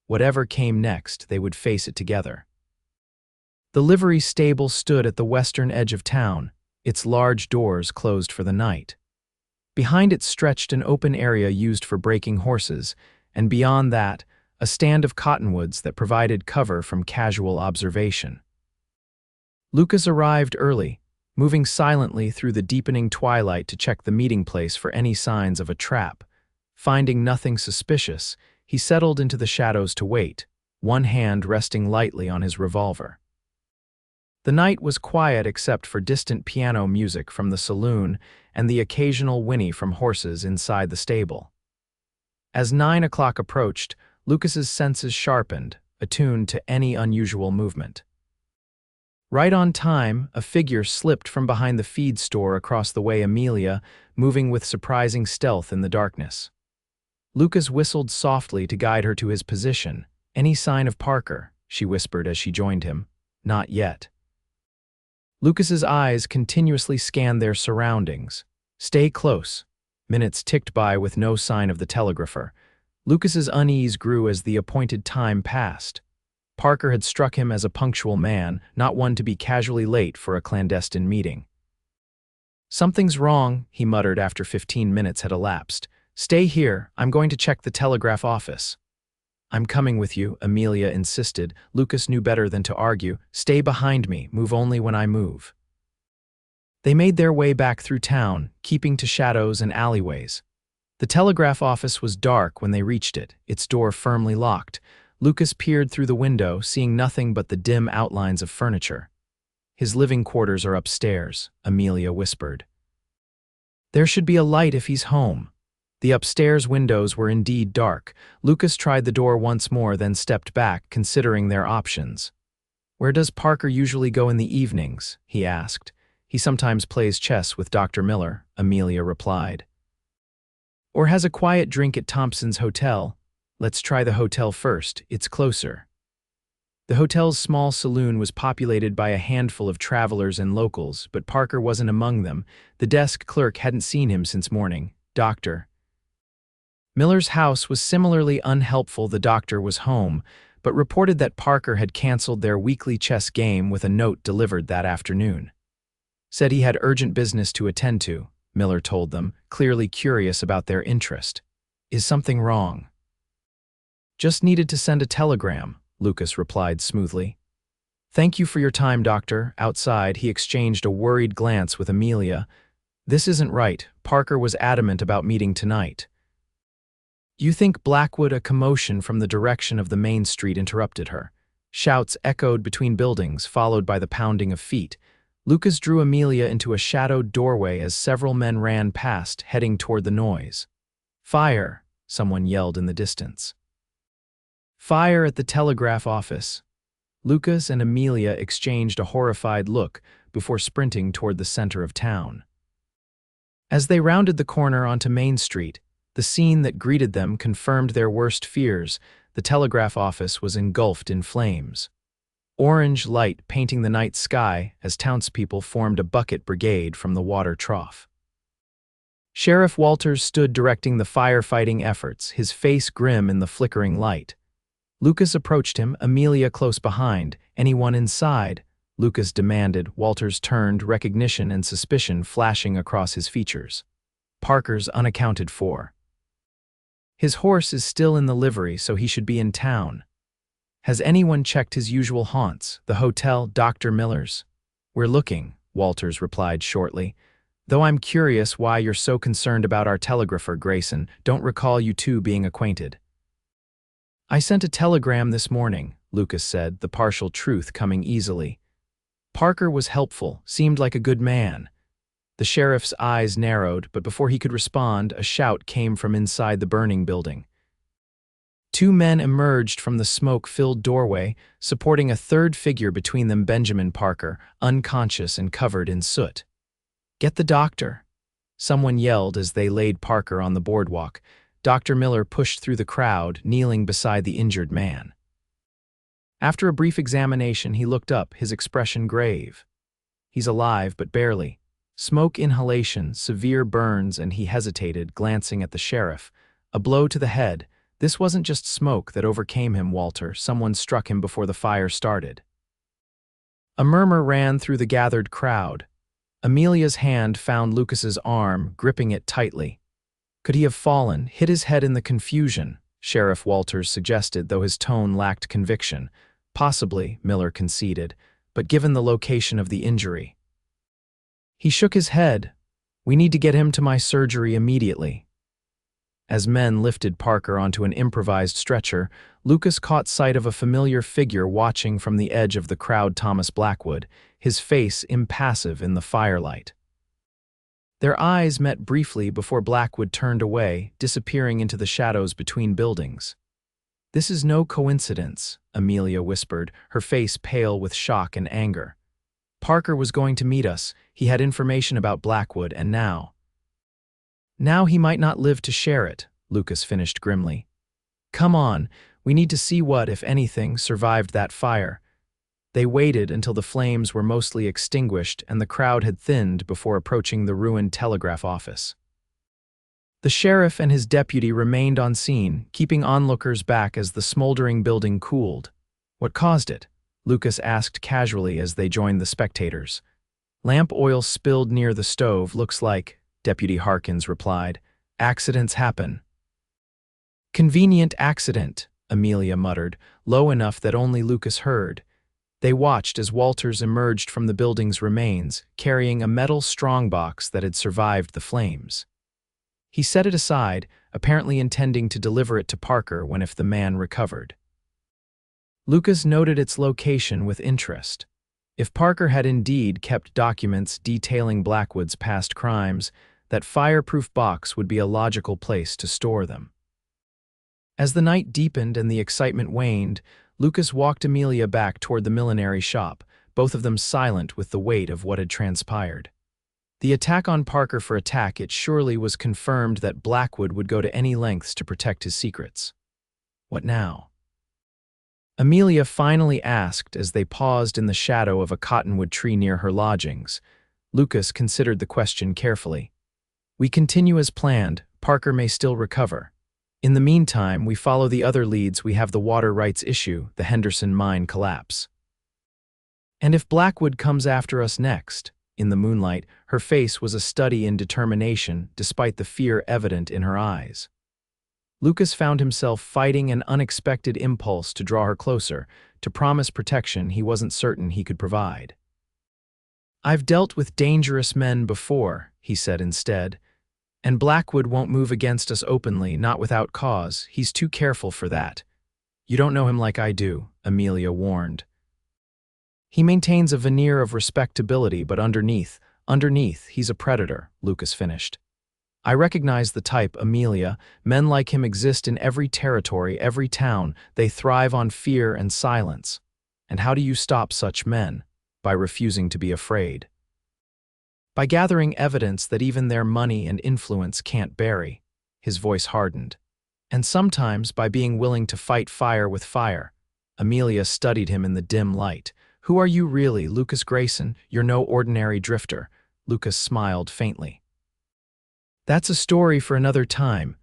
Whatever came next, they would face it together. The livery stable stood at the western edge of town, its large doors closed for the night. Behind it stretched an open area used for breaking horses, and beyond that, a stand of cottonwoods that provided cover from casual observation. Lucas arrived early, moving silently through the deepening twilight to check the meeting place for any signs of a trap. Finding nothing suspicious, he settled into the shadows to wait, one hand resting lightly on his revolver. The night was quiet except for distant piano music from the saloon and the occasional whinny from horses inside the stable. As 9 o'clock approached, Lucas's senses sharpened, attuned to any unusual movement. Right on time, a figure slipped from behind the feed store across the way, Amelia, moving with surprising stealth in the darkness. Lucas whistled softly to guide her to his position. "Any sign of Parker?" she whispered as she joined him. "Not yet." Lucas's eyes continuously scanned their surroundings. "Stay close." Minutes ticked by with no sign of the telegrapher. Lucas's unease grew as the appointed time passed. Parker had struck him as a punctual man, not one to be casually late for a clandestine meeting. "Something's wrong," he muttered after 15 minutes had elapsed. "Stay here, I'm going to check the telegraph office." "I'm coming with you," Amelia insisted. Lucas knew better than to argue. "Stay behind me, move only when I move." They made their way back through town, keeping to shadows and alleyways. The telegraph office was dark when they reached it, its door firmly locked. Lucas peered through the window, seeing nothing but the dim outlines of furniture. "His living quarters are upstairs," Amelia whispered. "There should be a light if he's home." The upstairs windows were indeed dark. Lucas tried the door once more, then stepped back, considering their options. "Where does Parker usually go in the evenings?" he asked. "He sometimes plays chess with Dr. Miller," Amelia replied. "Or has a quiet drink at Thompson's Hotel. Let's try the hotel first, it's closer." The hotel's small saloon was populated by a handful of travelers and locals, but Parker wasn't among them. The desk clerk hadn't seen him since morning. Dr. Miller's house was similarly unhelpful. The doctor was home, but reported that Parker had canceled their weekly chess game with a note delivered that afternoon. Said he had urgent business to attend to, Miller told them, clearly curious about their interest. "Is something wrong?" "Just needed to send a telegram," Lucas replied smoothly. "Thank you for your time, doctor." Outside, he exchanged a worried glance with Amelia. "This isn't right. Parker was adamant about meeting tonight." "You think Blackwood?" A commotion from the direction of the main street interrupted her. Shouts echoed between buildings, followed by the pounding of feet. Lucas drew Amelia into a shadowed doorway as several men ran past, heading toward the noise. "Fire!" someone yelled in the distance. "Fire at the telegraph office." Lucas and Amelia exchanged a horrified look before sprinting toward the center of town. As they rounded the corner onto Main Street, the scene that greeted them confirmed their worst fears. The telegraph office was engulfed in flames. Orange light painting the night sky as townspeople formed a bucket brigade from the water trough. Sheriff Walters stood directing the firefighting efforts, his face grim in the flickering light. Lucas approached him, Amelia close behind. "Anyone inside?" Lucas demanded. Walters turned, recognition and suspicion flashing across his features. "Parker's unaccounted for. His horse is still in the livery, so he should be in town." "Has anyone checked his usual haunts, the hotel, Dr. Miller's?" "We're looking," Walters replied shortly. "Though I'm curious why you're so concerned about our telegrapher, Grayson. Don't recall you two being acquainted." "I sent a telegram this morning," Lucas said, the partial truth coming easily. "Parker was helpful, seemed like a good man." The sheriff's eyes narrowed, but before he could respond, a shout came from inside the burning building. Two men emerged from the smoke-filled doorway, supporting a third figure between them, Benjamin Parker, unconscious and covered in soot. "Get the doctor," someone yelled as they laid Parker on the boardwalk. Dr. Miller pushed through the crowd, kneeling beside the injured man. After a brief examination, he looked up, his expression grave. "He's alive, but barely. Smoke inhalation, severe burns," and he hesitated, glancing at the sheriff. "A blow to the head. This wasn't just smoke that overcame him, Walter. Someone struck him before the fire started." A murmur ran through the gathered crowd. Amelia's hand found Lucas's arm, gripping it tightly. Could he have fallen, hit his head in the confusion? Sheriff Walters suggested, though his tone lacked conviction. Possibly, Miller conceded, but given the location of the injury. He shook his head. We need to get him to my surgery immediately. As men lifted Parker onto an improvised stretcher, Lucas caught sight of a familiar figure watching from the edge of the crowd. Thomas Blackwood, his face impassive in the firelight. Their eyes met briefly before Blackwood turned away, disappearing into the shadows between buildings. "This is no coincidence," Amelia whispered, her face pale with shock and anger. "Parker was going to meet us. He had information about Blackwood, and now he might not live to share it," Lucas finished grimly. "Come on, we need to see what, if anything, survived that fire." They waited until the flames were mostly extinguished and the crowd had thinned before approaching the ruined telegraph office. The sheriff and his deputy remained on scene, keeping onlookers back as the smoldering building cooled. "What caused it?" Lucas asked casually as they joined the spectators. "Lamp oil spilled near the stove, looks like," Deputy Harkins replied. "Accidents happen." "Convenient accident," Amelia muttered, low enough that only Lucas heard. They watched as Walters emerged from the building's remains, carrying a metal strongbox that had survived the flames. He set it aside, apparently intending to deliver it to Parker if the man recovered. Lucas noted its location with interest. If Parker had indeed kept documents detailing Blackwood's past crimes, that fireproof box would be a logical place to store them. As the night deepened and the excitement waned, Lucas walked Amelia back toward the millinery shop, both of them silent with the weight of what had transpired. The attack on Parker for attack, it surely was confirmed that Blackwood would go to any lengths to protect his secrets. What now? Amelia finally asked as they paused in the shadow of a cottonwood tree near her lodgings. Lucas considered the question carefully. "We continue as planned. Parker may still recover. In the meantime, we follow the other leads. We have the water rights issue, the Henderson mine collapse. And if Blackwood comes after us next?" In the moonlight, her face was a study in determination, despite the fear evident in her eyes. Lucas found himself fighting an unexpected impulse to draw her closer, to promise protection he wasn't certain he could provide. "I've dealt with dangerous men before," he said instead. "And Blackwood won't move against us openly, not without cause. He's too careful for that." "You don't know him like I do," Amelia warned. "He maintains a veneer of respectability, but underneath, he's a predator," Lucas finished. "I recognize the type, Amelia. Men like him exist in every territory, every town. They thrive on fear and silence. And how do you stop such men? By refusing to be afraid. By gathering evidence that even their money and influence can't bury." His voice hardened. "And sometimes by being willing to fight fire with fire." Amelia studied him in the dim light. "Who are you really, Lucas Grayson? You're no ordinary drifter." Lucas smiled faintly. "That's a story for another time.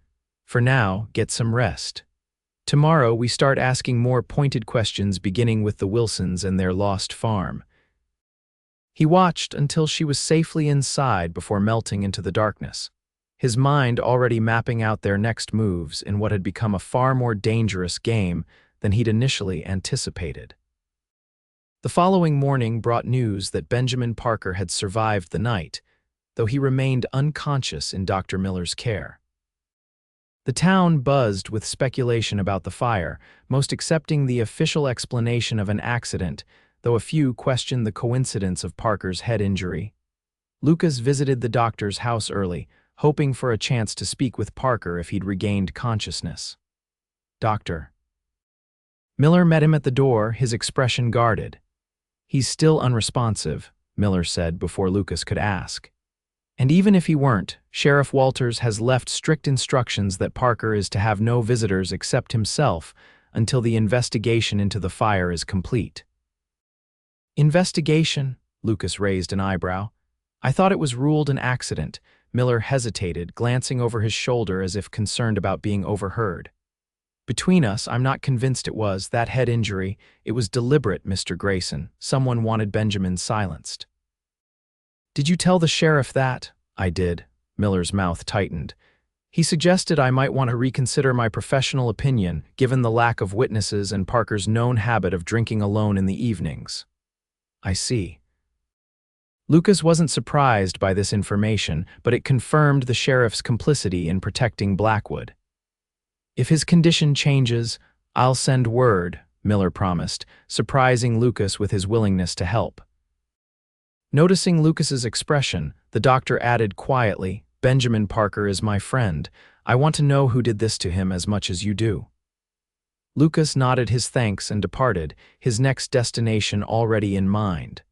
For now, get some rest. Tomorrow we start asking more pointed questions, beginning with the Wilsons and their lost farm." He watched until she was safely inside before melting into the darkness, his mind already mapping out their next moves in what had become a far more dangerous game than he'd initially anticipated. The following morning brought news that Benjamin Parker had survived the night, though he remained unconscious in Dr. Miller's care. The town buzzed with speculation about the fire, most accepting the official explanation of an accident, though a few questioned the coincidence of Parker's head injury. Lucas visited the doctor's house early, hoping for a chance to speak with Parker if he'd regained consciousness. "Doctor." Miller met him at the door, his expression guarded. "He's still unresponsive," Miller said before Lucas could ask. "And even if he weren't, Sheriff Walters has left strict instructions that Parker is to have no visitors except himself until the investigation into the fire is complete." "Investigation?" Lucas raised an eyebrow. "I thought it was ruled an accident." Miller hesitated, glancing over his shoulder as if concerned about being overheard. "Between us, I'm not convinced it was. That head injury, it was deliberate, Mr. Grayson. Someone wanted Benjamin silenced." "Did you tell the sheriff that?" "I did." Miller's mouth tightened. He suggested I might want to reconsider my professional opinion given the lack of witnesses and Parker's known habit of drinking alone in the evenings. I see. Lucas wasn't surprised by this information, but it confirmed the sheriff's complicity in protecting Blackwood. If his condition changes, I'll send word, Miller promised, surprising Lucas with his willingness to help. Noticing Lucas's expression, the doctor added quietly, "Benjamin Parker is my friend. I want to know who did this to him as much as you do." Lucas nodded his thanks and departed, his next destination already in mind.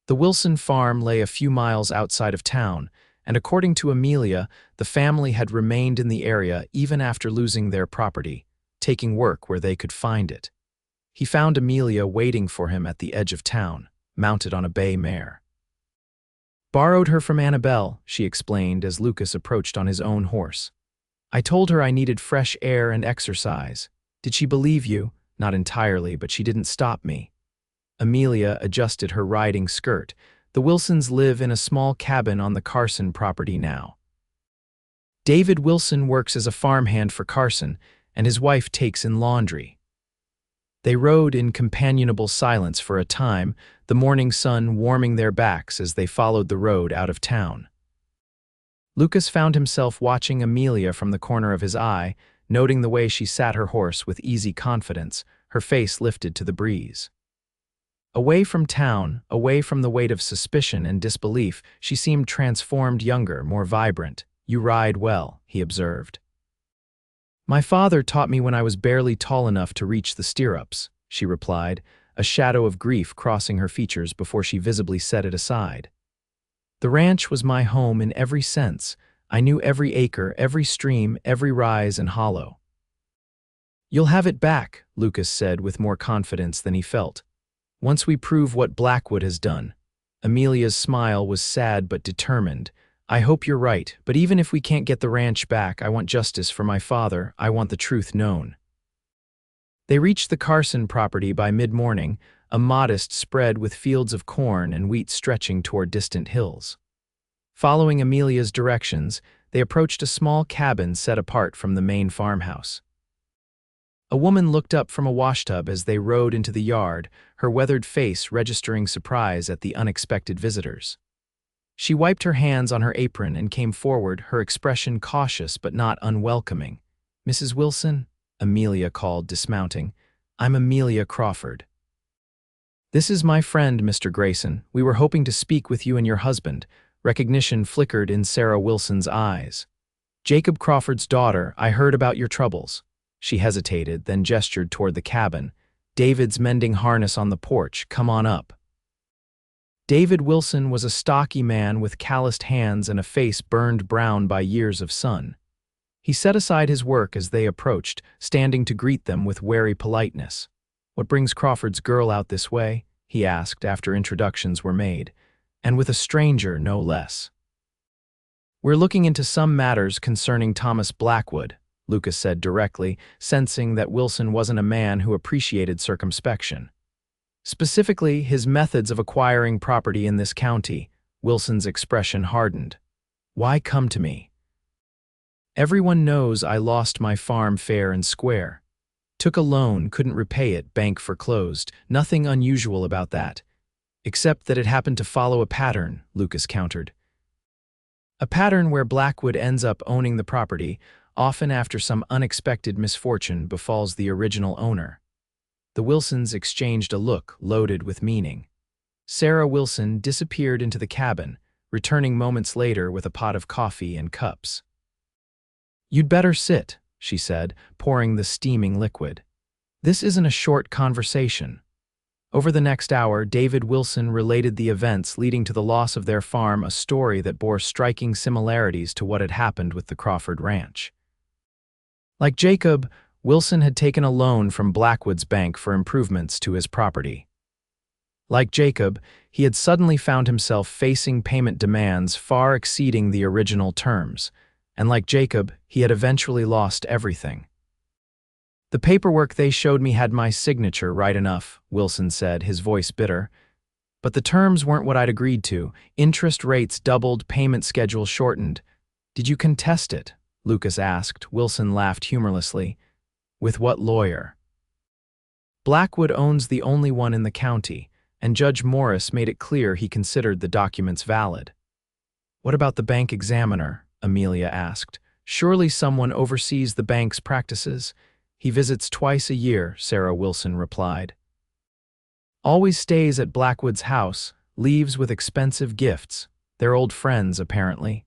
The Wilson farm lay a few miles outside of town, and according to Amelia, the family had remained in the area even after losing their property, taking work where they could find it. He found Amelia waiting for him at the edge of town, mounted on a bay mare. "Borrowed her from Annabelle," she explained as Lucas approached on his own horse. "I told her I needed fresh air and exercise. Did she believe you? Not entirely, but she didn't stop me." Amelia adjusted her riding skirt. The Wilsons live in a small cabin on the Carson property now. David Wilson works as a farmhand for Carson, and his wife takes in laundry. They rode in companionable silence for a time, the morning sun warming their backs as they followed the road out of town. Lucas found himself watching Amelia from the corner of his eye, noting the way she sat her horse with easy confidence, her face lifted to the breeze. Away from town, away from the weight of suspicion and disbelief, she seemed transformed, younger, more vibrant. "You ride well," he observed. "My father taught me when I was barely tall enough to reach the stirrups," she replied, a shadow of grief crossing her features before she visibly set it aside. "The ranch was my home in every sense. I knew every acre, every stream, every rise and hollow." "You'll have it back," Lucas said with more confidence than he felt. "Once we prove what Blackwood has done." Amelia's smile was sad but determined. "I hope you're right, but even if we can't get the ranch back, I want justice for my father. I want the truth known." They reached the Carson property by mid-morning, a modest spread with fields of corn and wheat stretching toward distant hills. Following Amelia's directions, they approached a small cabin set apart from the main farmhouse. A woman looked up from a washtub as they rode into the yard, her weathered face registering surprise at the unexpected visitors. She wiped her hands on her apron and came forward, her expression cautious but not unwelcoming. "Mrs. Wilson?" Amelia called, dismounting. "I'm Amelia Crawford." "This is my friend, Mr. Grayson. We were hoping to speak with you and your husband." Recognition flickered in Sarah Wilson's eyes. "Jacob Crawford's daughter, I heard about your troubles." She hesitated, then gestured toward the cabin. "David's mending harness on the porch. Come on up." David Wilson was a stocky man with calloused hands and a face burned brown by years of sun. He set aside his work as they approached, standing to greet them with wary politeness. "What brings Crawford's girl out this way?" he asked after introductions were made. "And with a stranger, no less." "We're looking into some matters concerning Thomas Blackwood," Lucas said directly, sensing that Wilson wasn't a man who appreciated circumspection. "Specifically, his methods of acquiring property in this county." Wilson's expression hardened. "Why come to me?" "Everyone knows I lost my farm fair and square. Took a loan, couldn't repay it, bank foreclosed. Nothing unusual about that. Except that it happened to follow a pattern," Lucas countered. "A pattern where Blackwood ends up owning the property, often after some unexpected misfortune befalls the original owner." The Wilsons exchanged a look loaded with meaning. Sarah Wilson disappeared into the cabin, returning moments later with a pot of coffee and cups. "You'd better sit," she said, pouring the steaming liquid. "This isn't a short conversation." Over the next hour, David Wilson related the events leading to the loss of their farm, a story that bore striking similarities to what had happened with the Crawford Ranch. Like Jacob, Wilson had taken a loan from Blackwood's bank for improvements to his property. Like Jacob, he had suddenly found himself facing payment demands far exceeding the original terms, and like Jacob, he had eventually lost everything. "The paperwork they showed me had my signature right enough," Wilson said, his voice bitter. "But the terms weren't what I'd agreed to. Interest rates doubled, payment schedule shortened." "Did you contest it?" Lucas asked. Wilson laughed humorlessly. With what lawyer? Blackwood owns the only one in the county, and Judge Morris made it clear he considered the documents valid. What about the bank examiner? Amelia asked. Surely someone oversees the bank's practices. He visits twice a year, Sarah Wilson replied. Always stays at Blackwood's house, leaves with expensive gifts. They're old friends, apparently.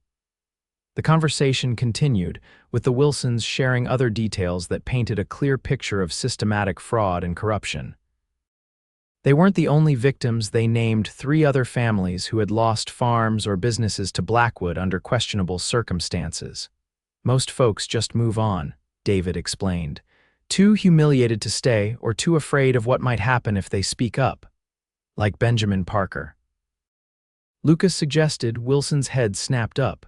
The conversation continued, with the Wilsons sharing other details that painted a clear picture of systematic fraud and corruption. They weren't the only victims. They named 3 other families who had lost farms or businesses to Blackwood under questionable circumstances. Most folks just move on, David explained. Too humiliated to stay or too afraid of what might happen if they speak up. Like Benjamin Parker. Lucas suggested. Wilson's head snapped up.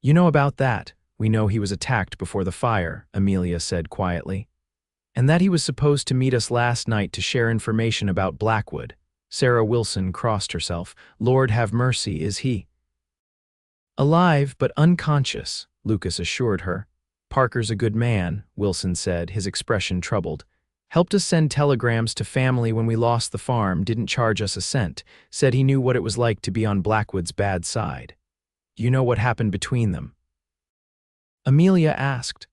You know about that. We know he was attacked before the fire, Amelia said quietly. And that he was supposed to meet us last night to share information about Blackwood. Sarah Wilson crossed herself. Lord have mercy, is he? Alive but unconscious, Lucas assured her. Parker's a good man, Wilson said, his expression troubled. Helped us send telegrams to family when we lost the farm, didn't charge us a cent, said he knew what it was like to be on Blackwood's bad side. You know what happened between them? Amelia asked.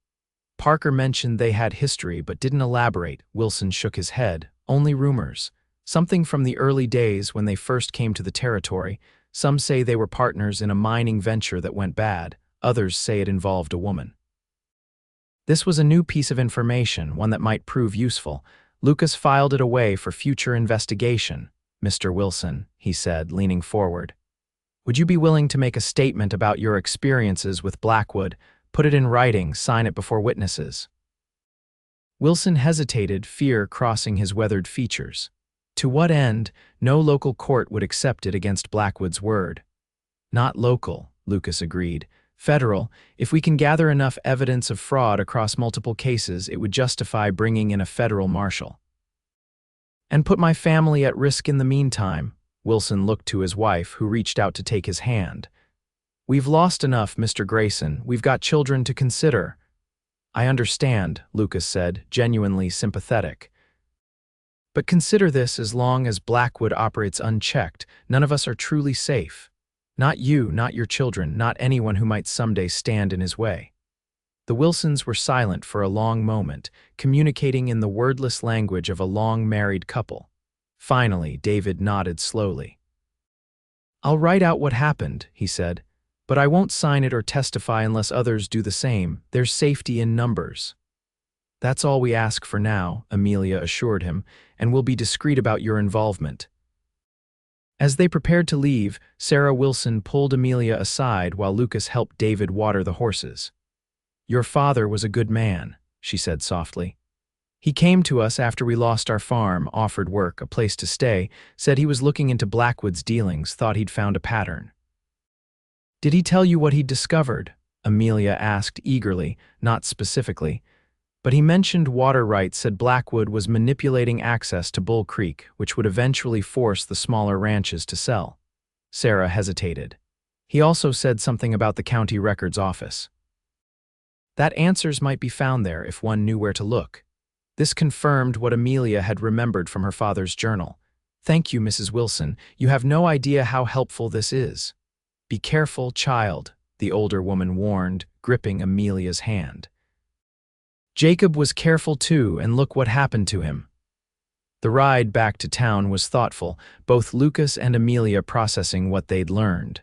Parker mentioned they had history but didn't elaborate. Wilson shook his head. Only rumors. Something from the early days when they first came to the territory. Some say they were partners in a mining venture that went bad. Others say it involved a woman. This was a new piece of information, one that might prove useful. Lucas filed it away for future investigation. Mr. Wilson, he said, leaning forward. Would you be willing to make a statement about your experiences with Blackwood? Put it in writing, sign it before witnesses. Wilson hesitated, fear crossing his weathered features. To what end? No local court would accept it against Blackwood's word. Not local, Lucas agreed. Federal. If we can gather enough evidence of fraud across multiple cases, it would justify bringing in a federal marshal. And put my family at risk in the meantime. Wilson looked to his wife, who reached out to take his hand. We've lost enough, Mr. Grayson. We've got children to consider. I understand, Lucas said, genuinely sympathetic. But consider this: as long as Blackwood operates unchecked, none of us are truly safe. Not you, not your children, not anyone who might someday stand in his way. The Wilsons were silent for a long moment, communicating in the wordless language of a long-married couple. Finally, David nodded slowly. I'll write out what happened, he said, but I won't sign it or testify unless others do the same. There's safety in numbers. That's all we ask for now, Amelia assured him, and we'll be discreet about your involvement. As they prepared to leave, Sarah Wilson pulled Amelia aside while Lucas helped David water the horses. Your father was a good man, she said softly. He came to us after we lost our farm, offered work, a place to stay, said he was looking into Blackwood's dealings, thought he'd found a pattern. Did he tell you what he'd discovered? Amelia asked eagerly, not specifically. But he mentioned water rights, said Blackwood was manipulating access to Bull Creek, which would eventually force the smaller ranches to sell. Sarah hesitated. He also said something about the county records office. That answers might be found there if one knew where to look. This confirmed what Amelia had remembered from her father's journal. Thank you, Mrs. Wilson. You have no idea how helpful this is. Be careful, child, the older woman warned, gripping Amelia's hand. Jacob was careful too, and look what happened to him. The ride back to town was thoughtful, both Lucas and Amelia processing what they'd learned.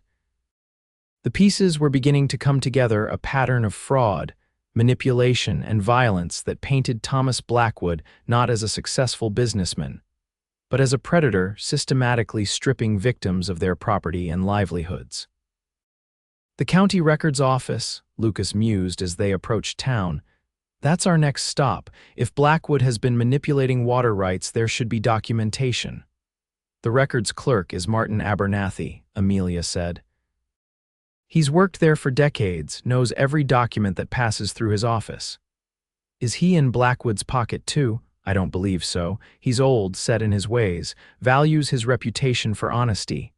The pieces were beginning to come together, a pattern of fraud, manipulation, and violence that painted Thomas Blackwood not as a successful businessman, but as a predator systematically stripping victims of their property and livelihoods. The county records office, Lucas mused as they approached town. That's our next stop. If Blackwood has been manipulating water rights, there should be documentation. The records clerk is Martin Abernathy, Amelia said. He's worked there for decades, knows every document that passes through his office. Is he in Blackwood's pocket too? I don't believe so. He's old, set in his ways, values his reputation for honesty.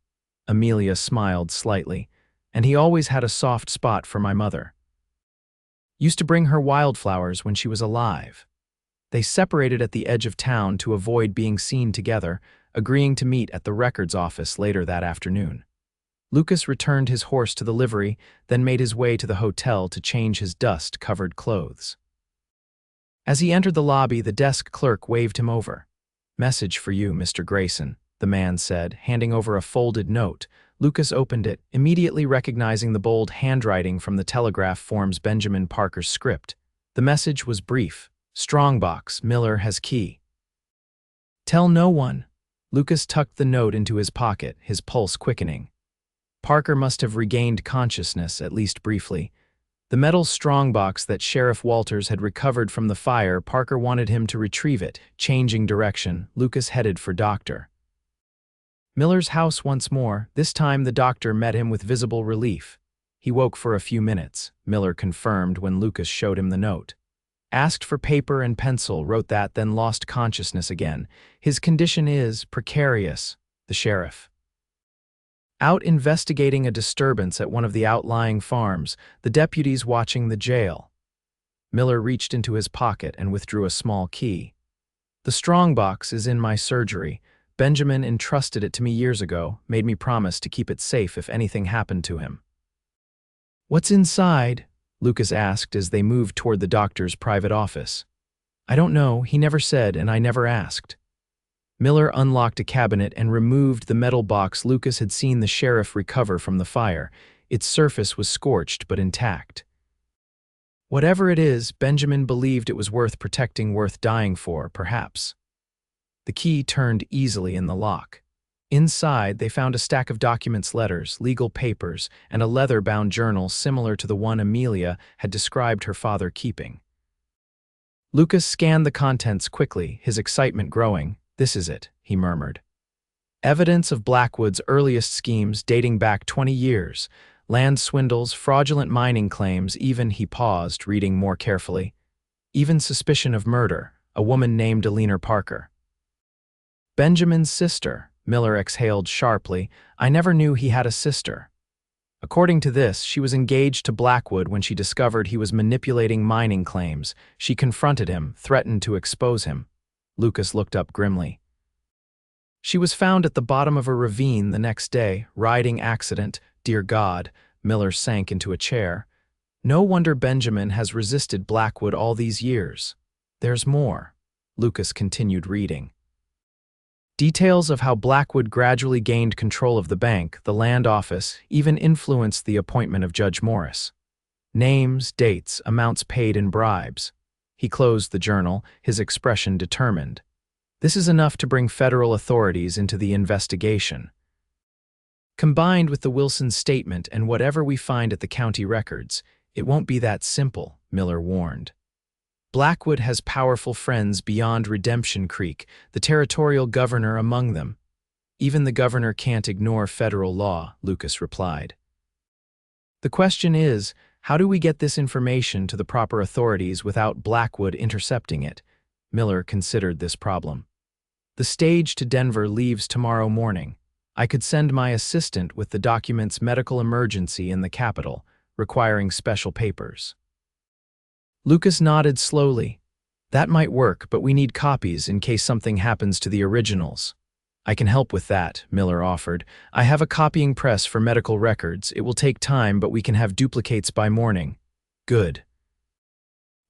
Amelia smiled slightly. And he always had a soft spot for my mother. Used to bring her wildflowers when she was alive. They separated at the edge of town to avoid being seen together, agreeing to meet at the records office later that afternoon. Lucas returned his horse to the livery, then made his way to the hotel to change his dust-covered clothes. As he entered the lobby, the desk clerk waved him over. "Message for you, Mr. Grayson," the man said, handing over a folded note. Lucas opened it, immediately recognizing the bold handwriting from the telegraph form's Benjamin Parker's script. The message was brief. "Strongbox, Miller has key. Tell no one." Lucas tucked the note into his pocket, his pulse quickening. Parker must have regained consciousness, at least briefly. The metal strongbox that Sheriff Walters had recovered from the fire, Parker wanted him to retrieve it. Changing direction, Lucas headed for Dr. Miller's house once more. This time the doctor met him with visible relief. He woke for a few minutes, Miller confirmed when Lucas showed him the note. Asked for paper and pencil, wrote that, then lost consciousness again. His condition is precarious, the sheriff. Out investigating a disturbance at one of the outlying farms, the deputies watching the jail. Miller reached into his pocket and withdrew a small key. "The strongbox is in my surgery. Benjamin entrusted it to me years ago, made me promise to keep it safe if anything happened to him." "What's inside?" Lucas asked as they moved toward the doctor's private office. "I don't know, he never said and I never asked." Miller unlocked a cabinet and removed the metal box Lucas had seen the sheriff recover from the fire. Its surface was scorched but intact. Whatever it is, Benjamin believed it was worth protecting, worth dying for, perhaps. The key turned easily in the lock. Inside, they found a stack of documents, letters, legal papers, and a leather-bound journal similar to the one Amelia had described her father keeping. Lucas scanned the contents quickly, his excitement growing. "This is it," he murmured. Evidence of Blackwood's earliest schemes dating back 20 years. Land swindles, fraudulent mining claims, even, he paused, reading more carefully. Even suspicion of murder, a woman named Amelia Parker. Benjamin's sister, Miller exhaled sharply. "I never knew he had a sister." According to this, she was engaged to Blackwood when she discovered he was manipulating mining claims. She confronted him, threatened to expose him. Lucas looked up grimly. "She was found at the bottom of a ravine the next day, riding accident. Dear God," Miller sank into a chair. "No wonder Benjamin has resisted Blackwood all these years." "There's more." Lucas continued reading. Details of how Blackwood gradually gained control of the bank, the land office, even influenced the appointment of Judge Morris. Names, dates, amounts paid in bribes. He closed the journal, his expression determined. "This is enough to bring federal authorities into the investigation." "Combined with the Wilson statement and whatever we find at the county records, it won't be that simple," Miller warned. "Blackwood has powerful friends beyond Redemption Creek, the territorial governor among them." "Even the governor can't ignore federal law," Lucas replied. "The question is, how do we get this information to the proper authorities without Blackwood intercepting it?" Miller considered this problem. "The stage to Denver leaves tomorrow morning. I could send my assistant with the document's medical emergency in the capital, requiring special papers." Lucas nodded slowly. "That might work, but we need copies in case something happens to the originals." "I can help with that," Miller offered. "I have a copying press for medical records. It will take time, but we can have duplicates by morning." "Good."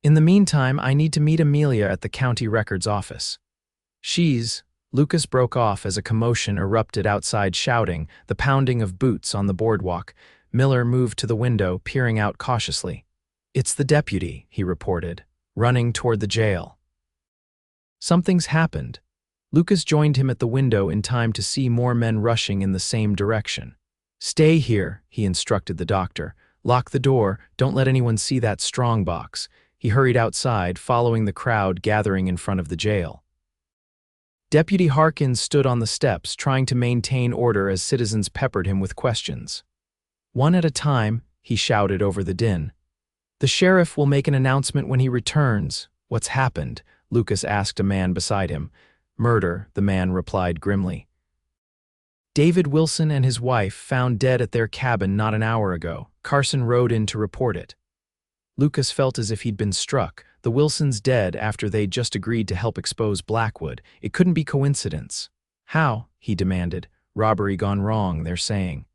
"In the meantime, I need to meet Amelia at the county records office." Lucas broke off as a commotion erupted outside, shouting, the pounding of boots on the boardwalk. Miller moved to the window, peering out cautiously. "It's the deputy," he reported, running toward the jail. "Something's happened." Lucas joined him at the window in time to see more men rushing in the same direction. "Stay here," he instructed the doctor. "Lock the door, don't let anyone see that strongbox." He hurried outside, following the crowd gathering in front of the jail. Deputy Harkins stood on the steps, trying to maintain order as citizens peppered him with questions. "One at a time," he shouted over the din. "The sheriff will make an announcement when he returns." "What's happened?" Lucas asked a man beside him. "Murder," the man replied grimly. "David Wilson and his wife found dead at their cabin not an hour ago. Carson rode in to report it." Lucas felt as if he'd been struck. The Wilsons dead after they'd just agreed to help expose Blackwood. It couldn't be coincidence. How? He demanded. Robbery gone wrong, they're saying.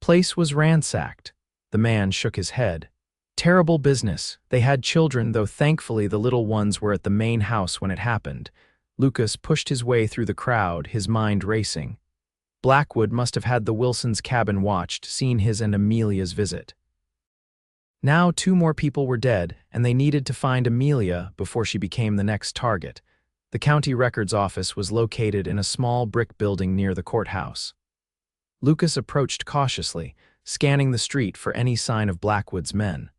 Place was ransacked. The man shook his head. Terrible business. They had children, though thankfully the little ones were at the main house when it happened. Lucas pushed his way through the crowd, his mind racing. Blackwood must have had the Wilsons' cabin watched, seen his and Amelia's visit. Now 2 more people were dead, and they needed to find Amelia before she became the next target. The county records office was located in a small brick building near the courthouse. Lucas approached cautiously, scanning the street for any sign of Blackwood's men.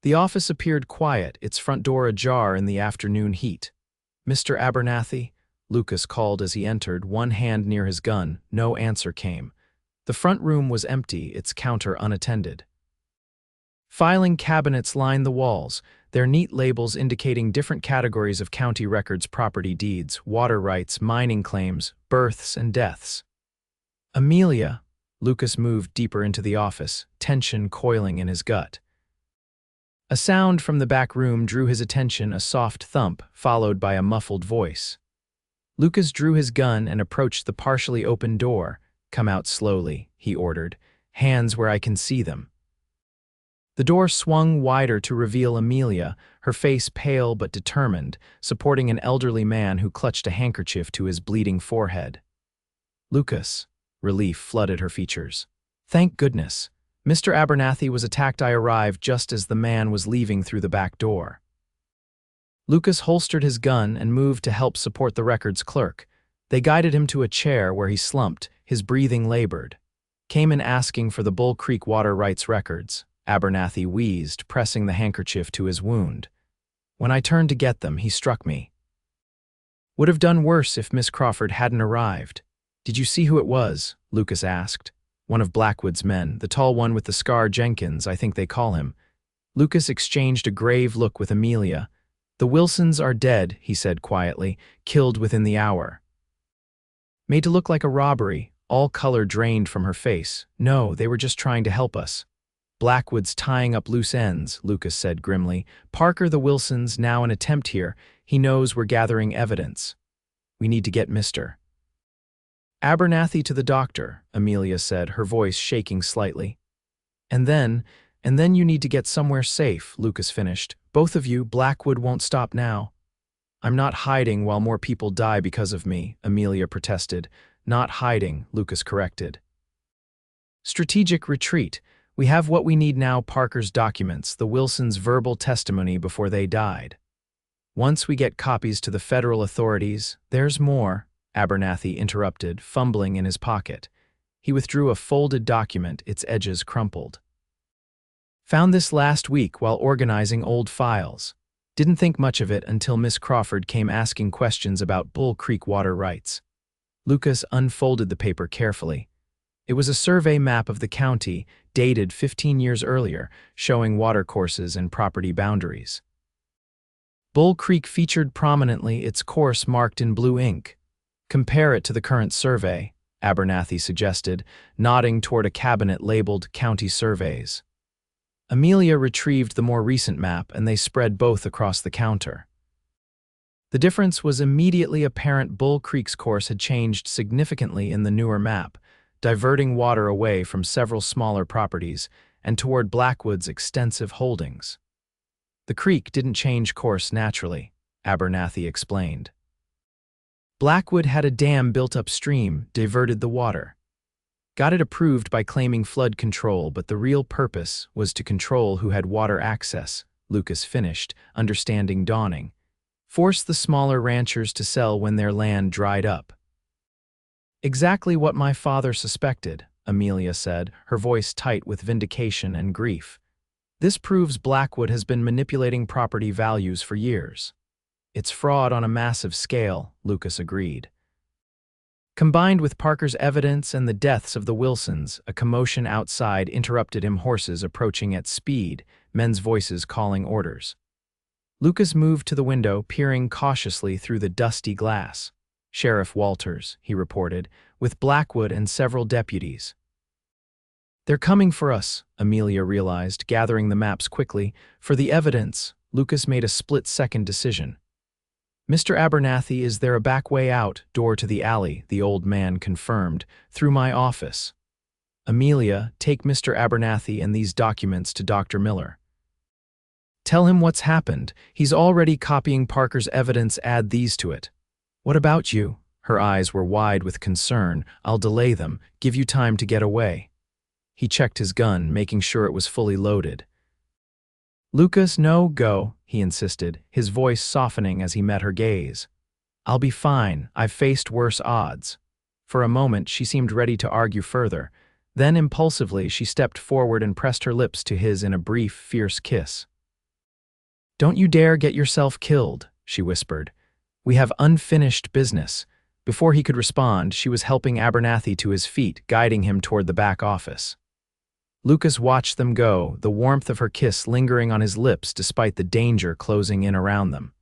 The office appeared quiet, its front door ajar in the afternoon heat. "Mr. Abernathy?" Lucas called as he entered, one hand near his gun. No answer came. The front room was empty, its counter unattended. Filing cabinets lined the walls, their neat labels indicating different categories of county records: property deeds, water rights, mining claims, births and deaths. Amelia. Lucas moved deeper into the office, tension coiling in his gut. A sound from the back room drew his attention, a soft thump, followed by a muffled voice. Lucas drew his gun and approached the partially open door. "Come out slowly," he ordered. "Hands where I can see them." The door swung wider to reveal Amelia, her face pale but determined, supporting an elderly man who clutched a handkerchief to his bleeding forehead. "Lucas." Relief flooded her features. "Thank goodness. Mr. Abernathy was attacked. I arrived just as the man was leaving through the back door." Lucas holstered his gun and moved to help support the records clerk. They guided him to a chair where he slumped, his breathing labored. "Came in asking for the Bull Creek water rights records," Abernathy wheezed, pressing the handkerchief to his wound. "When I turned to get them, he struck me. Would have done worse if Miss Crawford hadn't arrived." "Did you see who it was?" Lucas asked. "One of Blackwood's men, the tall one with the scar, Jenkins, I think they call him." Lucas exchanged a grave look with Amelia. "The Wilsons are dead," he said quietly, "killed within the hour." Made to look like a robbery, all color drained from her face. "No, they were just trying to help us." "Blackwood's tying up loose ends," Lucas said grimly. "Parker, the Wilsons, now an attempt here. He knows we're gathering evidence. We need to get Mr. Abernathy to the doctor," Amelia said, her voice shaking slightly. And then you need to get somewhere safe," Lucas finished. "Both of you. Blackwood won't stop now." "I'm not hiding while more people die because of me," Amelia protested. "Not hiding," Lucas corrected. "Strategic retreat. We have what we need now: Parker's documents, the Wilsons' verbal testimony before they died. Once we get copies to the federal authorities, there's more," Abernathy interrupted, fumbling in his pocket. He withdrew a folded document, its edges crumpled. "Found this last week while organizing old files. Didn't think much of it until Miss Crawford came asking questions about Bull Creek water rights." Lucas unfolded the paper carefully. It was a survey map of the county, dated 15 years earlier, showing water courses and property boundaries. Bull Creek featured prominently, its course marked in blue ink. "Compare it to the current survey," Abernathy suggested, nodding toward a cabinet labeled County Surveys. Amelia retrieved the more recent map, and they spread both across the counter. The difference was immediately apparent. Bull Creek's course had changed significantly in the newer map, diverting water away from several smaller properties and toward Blackwood's extensive holdings. "The creek didn't change course naturally," Abernathy explained. "Blackwood had a dam built upstream, diverted the water. Got it approved by claiming flood control, but the real purpose was to control who had water access," Lucas finished, understanding dawning. "Force the smaller ranchers to sell when their land dried up." "Exactly what my father suspected," Amelia said, her voice tight with vindication and grief. "This proves Blackwood has been manipulating property values for years." "It's fraud on a massive scale," Lucas agreed. Combined with Parker's evidence and the deaths of the Wilsons, a commotion outside interrupted him. Horses approaching at speed, men's voices calling orders. Lucas moved to the window, peering cautiously through the dusty glass. "Sheriff Walters," he reported, "with Blackwood and several deputies." They're coming for us, Amelia realized, gathering the maps quickly. For the evidence, Lucas made a split-second decision. Mr. Abernathy, is there a back way out? Door to the alley, the old man confirmed. Through my office. Amelia, take Mr. Abernathy and these documents to Dr. Miller. Tell him what's happened. He's already copying Parker's evidence. Add these to it. What about you? Her eyes were wide with concern. I'll delay them, give you time to get away. He checked his gun, making sure it was fully loaded. Lucas, no, go, he insisted, his voice softening as he met her gaze. I'll be fine. I've faced worse odds. For a moment, she seemed ready to argue further. Then, impulsively, she stepped forward and pressed her lips to his in a brief, fierce kiss. Don't you dare get yourself killed, she whispered. We have unfinished business. Before he could respond, she was helping Abernathy to his feet, guiding him toward the back office. Lucas watched them go, the warmth of her kiss lingering on his lips despite the danger closing in around them.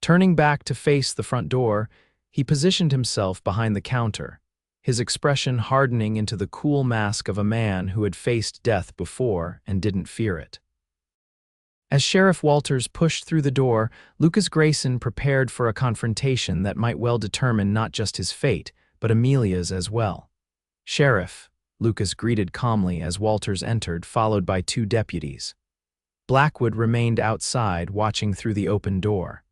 Turning back to face the front door, he positioned himself behind the counter, his expression hardening into the cool mask of a man who had faced death before and didn't fear it. As Sheriff Walters pushed through the door, Lucas Grayson prepared for a confrontation that might well determine not just his fate, but Amelia's as well. Sheriff, Lucas greeted calmly as Walters entered, followed by two deputies. Blackwood remained outside, watching through the open door.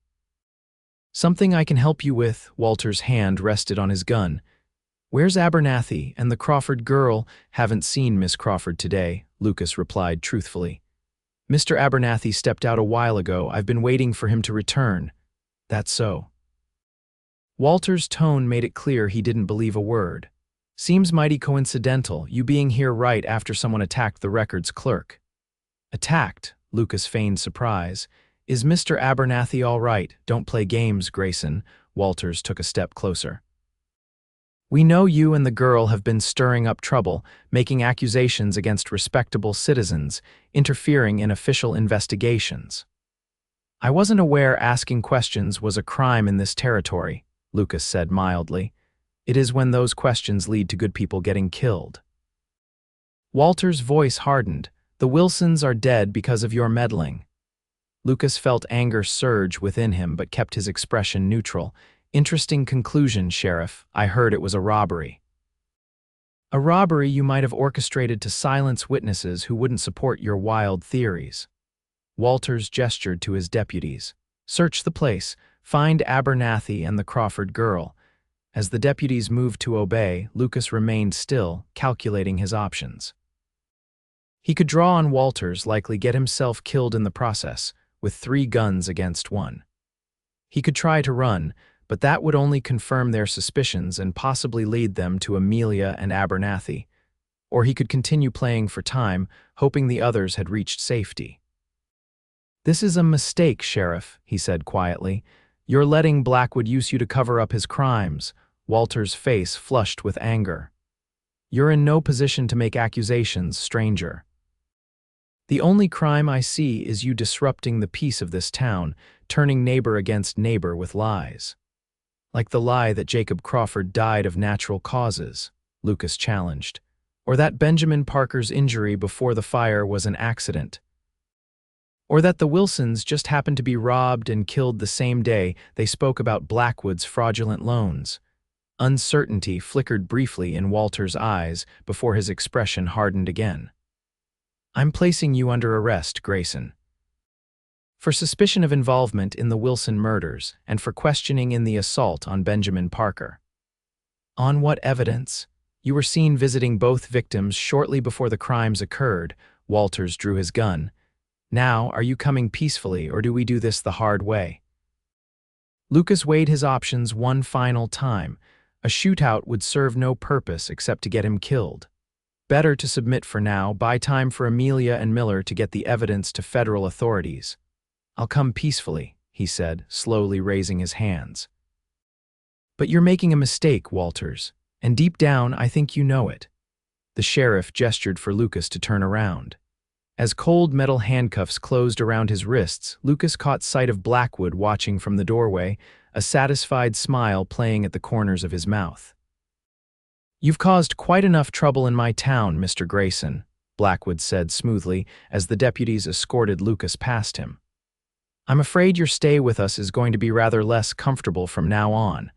Something I can help you with, Walters' hand rested on his gun. Where's Abernathy and the Crawford girl? Haven't seen Miss Crawford today, Lucas replied truthfully. Mr. Abernathy stepped out a while ago. I've been waiting for him to return. That's so. Walter's tone made it clear he didn't believe a word. Seems mighty coincidental, you being here right after someone attacked the records clerk. Attacked? Lucas feigned surprise. Is Mr. Abernathy all right? Don't play games, Grayson. Walters took a step closer. We know you and the girl have been stirring up trouble, making accusations against respectable citizens, interfering in official investigations. I wasn't aware asking questions was a crime in this territory, Lucas said mildly. It is when those questions lead to good people getting killed. Walter's voice hardened. The Wilsons are dead because of your meddling. Lucas felt anger surge within him but kept his expression neutral. Interesting conclusion, Sheriff. I heard it was a robbery. A robbery you might have orchestrated to silence witnesses who wouldn't support your wild theories. Walters gestured to his deputies. Search the place. Find Abernathy and the Crawford girl. As the deputies moved to obey, Lucas remained still, calculating his options. He could draw on Walters, likely get himself killed in the process, with 3 guns against 1. He could try to run, but that would only confirm their suspicions and possibly lead them to Amelia and Abernathy. Or he could continue playing for time, hoping the others had reached safety. This is a mistake, Sheriff, he said quietly. You're letting Blackwood use you to cover up his crimes. Walter's face flushed with anger. You're in no position to make accusations, stranger. The only crime I see is you disrupting the peace of this town, turning neighbor against neighbor with lies. Like the lie that Jacob Crawford died of natural causes, Lucas challenged, or that Benjamin Parker's injury before the fire was an accident, or that the Wilsons just happened to be robbed and killed the same day they spoke about Blackwood's fraudulent loans. Uncertainty flickered briefly in Walter's eyes before his expression hardened again. I'm placing you under arrest, Grayson. For suspicion of involvement in the Wilson murders and for questioning in the assault on Benjamin Parker. On what evidence? You were seen visiting both victims shortly before the crimes occurred. Walters drew his gun. Now, are you coming peacefully or do we do this the hard way? Lucas weighed his options one final time. A shootout would serve no purpose except to get him killed. Better to submit for now, buy time for Amelia and Miller to get the evidence to federal authorities. I'll come peacefully, he said, slowly raising his hands. But you're making a mistake, Walters, and deep down I think you know it. The sheriff gestured for Lucas to turn around. As cold metal handcuffs closed around his wrists, Lucas caught sight of Blackwood watching from the doorway, a satisfied smile playing at the corners of his mouth. "You've caused quite enough trouble in my town, Mr. Grayson," Blackwood said smoothly as the deputies escorted Lucas past him. "I'm afraid your stay with us is going to be rather less comfortable from now on."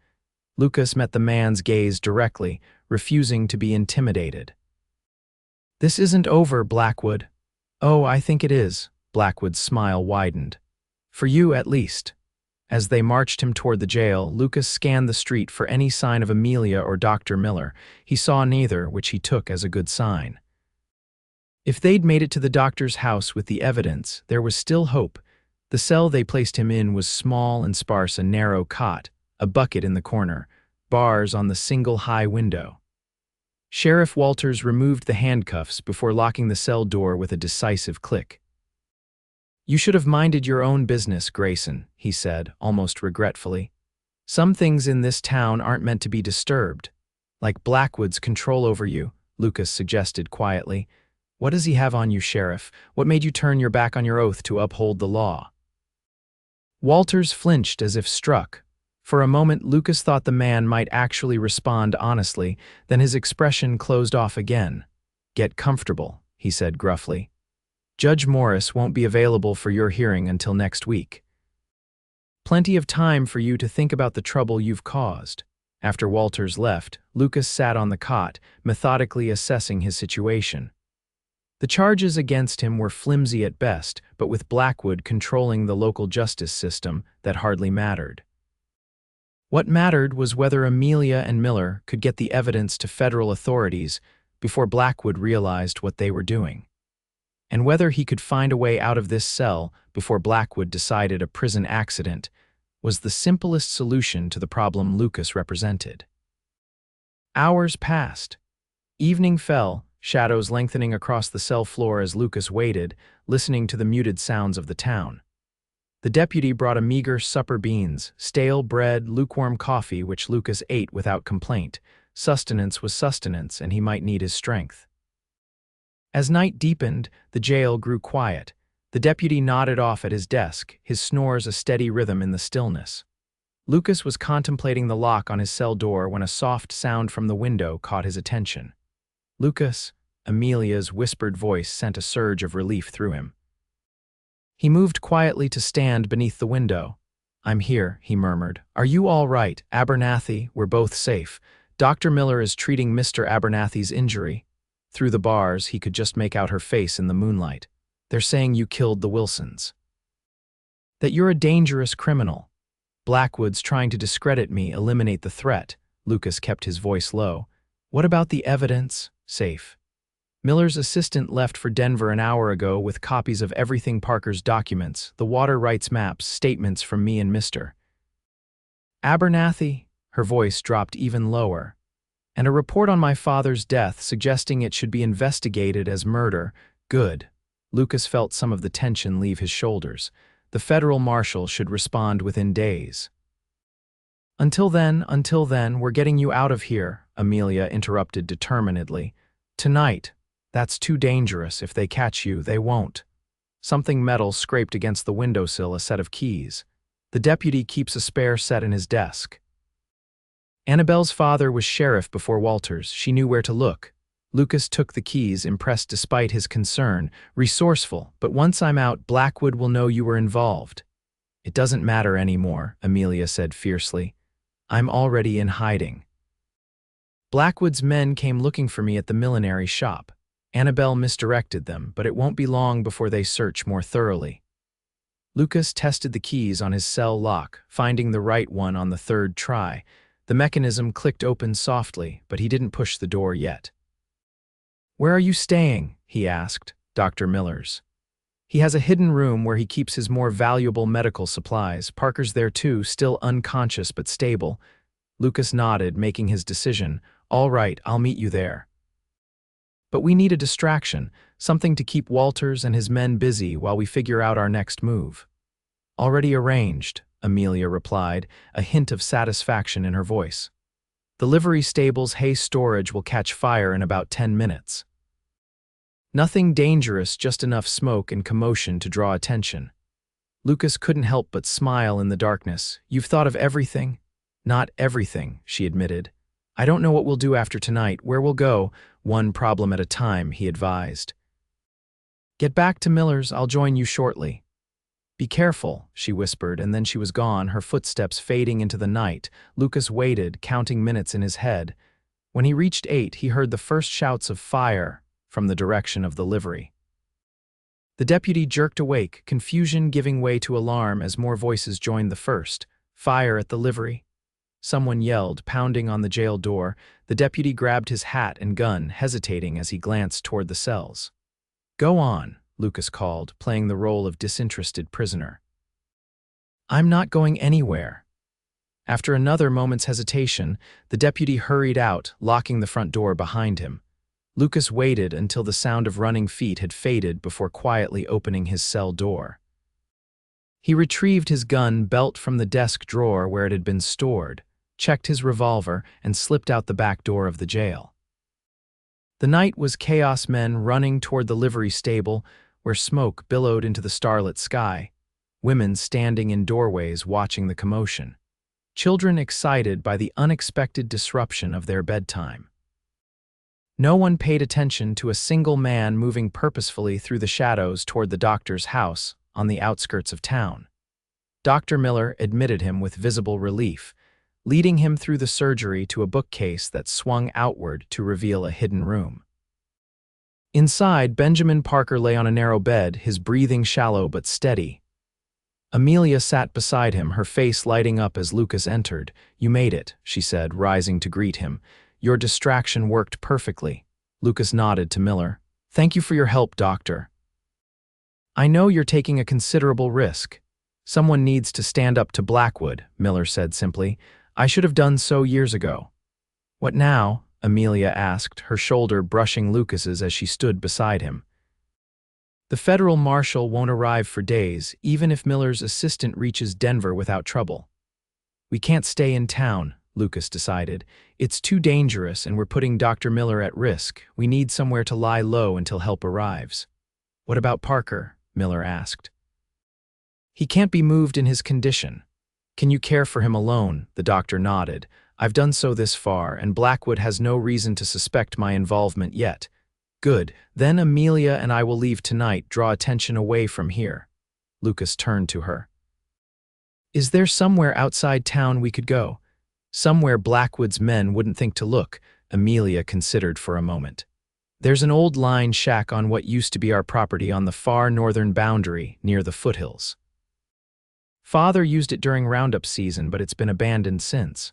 Lucas met the man's gaze directly, refusing to be intimidated. "This isn't over, Blackwood." "Oh, I think it is." Blackwood's smile widened. "For you, at least." As they marched him toward the jail, Lucas scanned the street for any sign of Amelia or Dr. Miller. He saw neither, which he took as a good sign. If they'd made it to the doctor's house with the evidence, there was still hope. The cell they placed him in was small and sparse, a narrow cot, a bucket in the corner, bars on the single high window. Sheriff Walters removed the handcuffs before locking the cell door with a decisive click. "You should have minded your own business, Grayson," he said, almost regretfully. "Some things in this town aren't meant to be disturbed. Like Blackwood's control over you," Lucas suggested quietly. "What does he have on you, Sheriff? What made you turn your back on your oath to uphold the law?" Walters flinched as if struck. For a moment, Lucas thought the man might actually respond honestly, then his expression closed off again. "Get comfortable," he said gruffly. "Judge Morris won't be available for your hearing until next week. Plenty of time for you to think about the trouble you've caused." After Walters left, Lucas sat on the cot, methodically assessing his situation. The charges against him were flimsy at best, but with Blackwood controlling the local justice system, that hardly mattered. What mattered was whether Amelia and Miller could get the evidence to federal authorities before Blackwood realized what they were doing, and whether he could find a way out of this cell before Blackwood decided a prison accident was the simplest solution to the problem Lucas represented. Hours passed. Evening fell, shadows lengthening across the cell floor as Lucas waited, listening to the muted sounds of the town. The deputy brought a meager supper: beans, stale bread, lukewarm coffee, which Lucas ate without complaint. Sustenance was sustenance, and he might need his strength. As night deepened, the jail grew quiet. The deputy nodded off at his desk, his snores a steady rhythm in the stillness. Lucas was contemplating the lock on his cell door when a soft sound from the window caught his attention. "Lucas," Amelia's whispered voice sent a surge of relief through him. He moved quietly to stand beneath the window. "I'm here," he murmured. "Are you all right, Abernathy? We're both safe. Dr. Miller is treating Mr. Abernathy's injury." Through the bars, he could just make out her face in the moonlight. "They're saying you killed the Wilsons. That you're a dangerous criminal. Blackwood's trying to discredit me, eliminate the threat." Lucas kept his voice low. "What about the evidence?" "Safe. Miller's assistant left for Denver an hour ago with copies of everything: Parker's documents, the water rights maps, statements from me and Mr. Abernathy." Her voice dropped even lower. "And a report on my father's death suggesting it should be investigated as murder." "Good." Lucas felt some of the tension leave his shoulders. The federal marshal should respond within days. Until then, we're getting you out of here," Amelia interrupted determinedly. "Tonight. That's too dangerous. If they catch you, they won't." Something metal scraped against the windowsill, a set of keys. The deputy keeps a spare set in his desk. Annabelle's father was sheriff before Walters. She knew where to look. Lucas took the keys, impressed despite his concern. "Resourceful, but once I'm out, Blackwood will know you were involved." "It doesn't matter anymore," Amelia said fiercely. "I'm already in hiding. Blackwood's men came looking for me at the millinery shop. Annabelle misdirected them, but it won't be long before they search more thoroughly." Lucas tested the keys on his cell lock, finding the right one on the third try. The mechanism clicked open softly, but he didn't push the door yet. "Where are you staying?" he asked. "Dr. Miller's. He has a hidden room where he keeps his more valuable medical supplies. Parker's there too, still unconscious but stable." Lucas nodded, making his decision. "All right, I'll meet you there. But we need a distraction, something to keep Walters and his men busy while we figure out our next move." "Already arranged," Amelia replied, a hint of satisfaction in her voice. "The livery stable's hay storage will catch fire in about 10 minutes. Nothing dangerous, just enough smoke and commotion to draw attention." Lucas couldn't help but smile in the darkness. "You've thought of everything?" "Not everything," she admitted. I don't know what we'll do after tonight, where we'll go, one problem at a time, he advised. Get back to Miller's, I'll join you shortly. Be careful, she whispered, and then she was gone, her footsteps fading into the night. Lucas waited, counting minutes in his head. When he reached 8, he heard the first shouts of fire from the direction of the livery. The deputy jerked awake, confusion giving way to alarm as more voices joined the first. Fire at the livery. Someone yelled, pounding on the jail door. The deputy grabbed his hat and gun, hesitating as he glanced toward the cells. Go on, Lucas called, playing the role of disinterested prisoner. I'm not going anywhere. After another moment's hesitation, the deputy hurried out, locking the front door behind him. Lucas waited until the sound of running feet had faded before quietly opening his cell door. He retrieved his gun belt from the desk drawer where it had been stored, checked his revolver, and slipped out the back door of the jail. The night was chaos, men running toward the livery stable, where smoke billowed into the starlit sky, women standing in doorways watching the commotion, children excited by the unexpected disruption of their bedtime. No one paid attention to a single man moving purposefully through the shadows toward the doctor's house on the outskirts of town. Dr. Miller admitted him with visible relief, leading him through the surgery to a bookcase that swung outward to reveal a hidden room. Inside, Benjamin Parker lay on a narrow bed, his breathing shallow but steady. Amelia sat beside him, her face lighting up as Lucas entered. You made it, she said, rising to greet him. Your distraction worked perfectly. Lucas nodded to Miller. Thank you for your help, doctor. I know you're taking a considerable risk. Someone needs to stand up to Blackwood, Miller said simply. I should have done so years ago. What now? Amelia asked, her shoulder brushing Lucas's as she stood beside him. The federal marshal won't arrive for days, even if Miller's assistant reaches Denver without trouble. We can't stay in town, Lucas decided. It's too dangerous and we're putting Dr. Miller at risk. We need somewhere to lie low until help arrives. What about Parker? Miller asked. He can't be moved in his condition. Can you care for him alone? The doctor nodded. I've done so this far, and Blackwood has no reason to suspect my involvement yet. Good. Then Amelia and I will leave tonight, draw attention away from here. Lucas turned to her. Is there somewhere outside town we could go? Somewhere Blackwood's men wouldn't think to look, Amelia considered for a moment. There's an old line shack on what used to be our property on the far northern boundary near the foothills. Father used it during roundup season, but it's been abandoned since.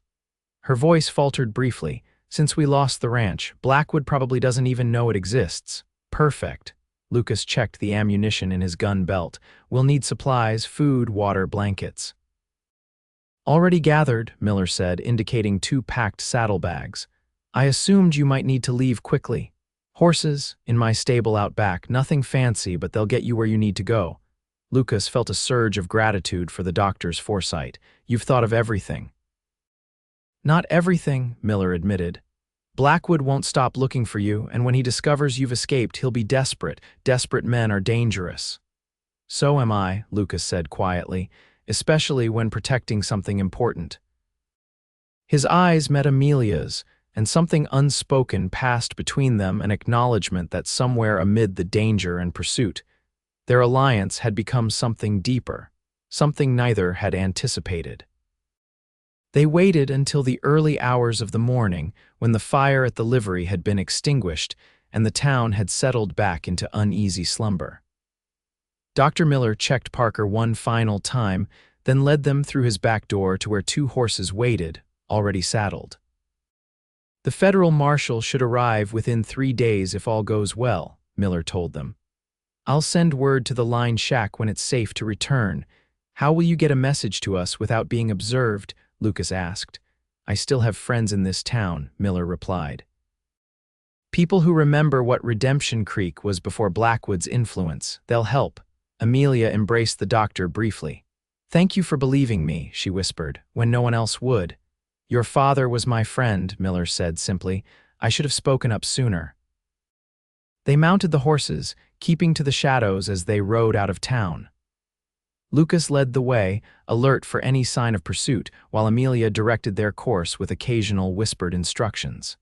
Her voice faltered briefly. Since we lost the ranch, Blackwood probably doesn't even know it exists. Perfect. Lucas checked the ammunition in his gun belt. We'll need supplies, food, water, blankets. Already gathered, Miller said, indicating 2 packed saddlebags. I assumed you might need to leave quickly. Horses, in my stable out back, nothing fancy, but they'll get you where you need to go. Lucas felt a surge of gratitude for the doctor's foresight. You've thought of everything. Not everything, Miller admitted. Blackwood won't stop looking for you, and when he discovers you've escaped, he'll be desperate. Desperate men are dangerous. So am I, Lucas said quietly, especially when protecting something important. His eyes met Amelia's, and something unspoken passed between them, an acknowledgement that somewhere amid the danger and pursuit, their alliance had become something deeper, something neither had anticipated. They waited until the early hours of the morning, when the fire at the livery had been extinguished and the town had settled back into uneasy slumber. Dr. Miller checked Parker one final time, then led them through his back door to where 2 horses waited, already saddled. The federal marshal should arrive within 3 days if all goes well, Miller told them. I'll send word to the line shack when it's safe to return. How will you get a message to us without being observed? Lucas asked. I still have friends in this town, Miller replied. People who remember what Redemption Creek was before Blackwood's influence. They'll help. Amelia embraced the doctor briefly. Thank you for believing me, she whispered, when no one else would. Your father was my friend, Miller said simply. I should have spoken up sooner. They mounted the horses, keeping to the shadows as they rode out of town. Lucas led the way, alert for any sign of pursuit, while Amelia directed their course with occasional whispered instructions.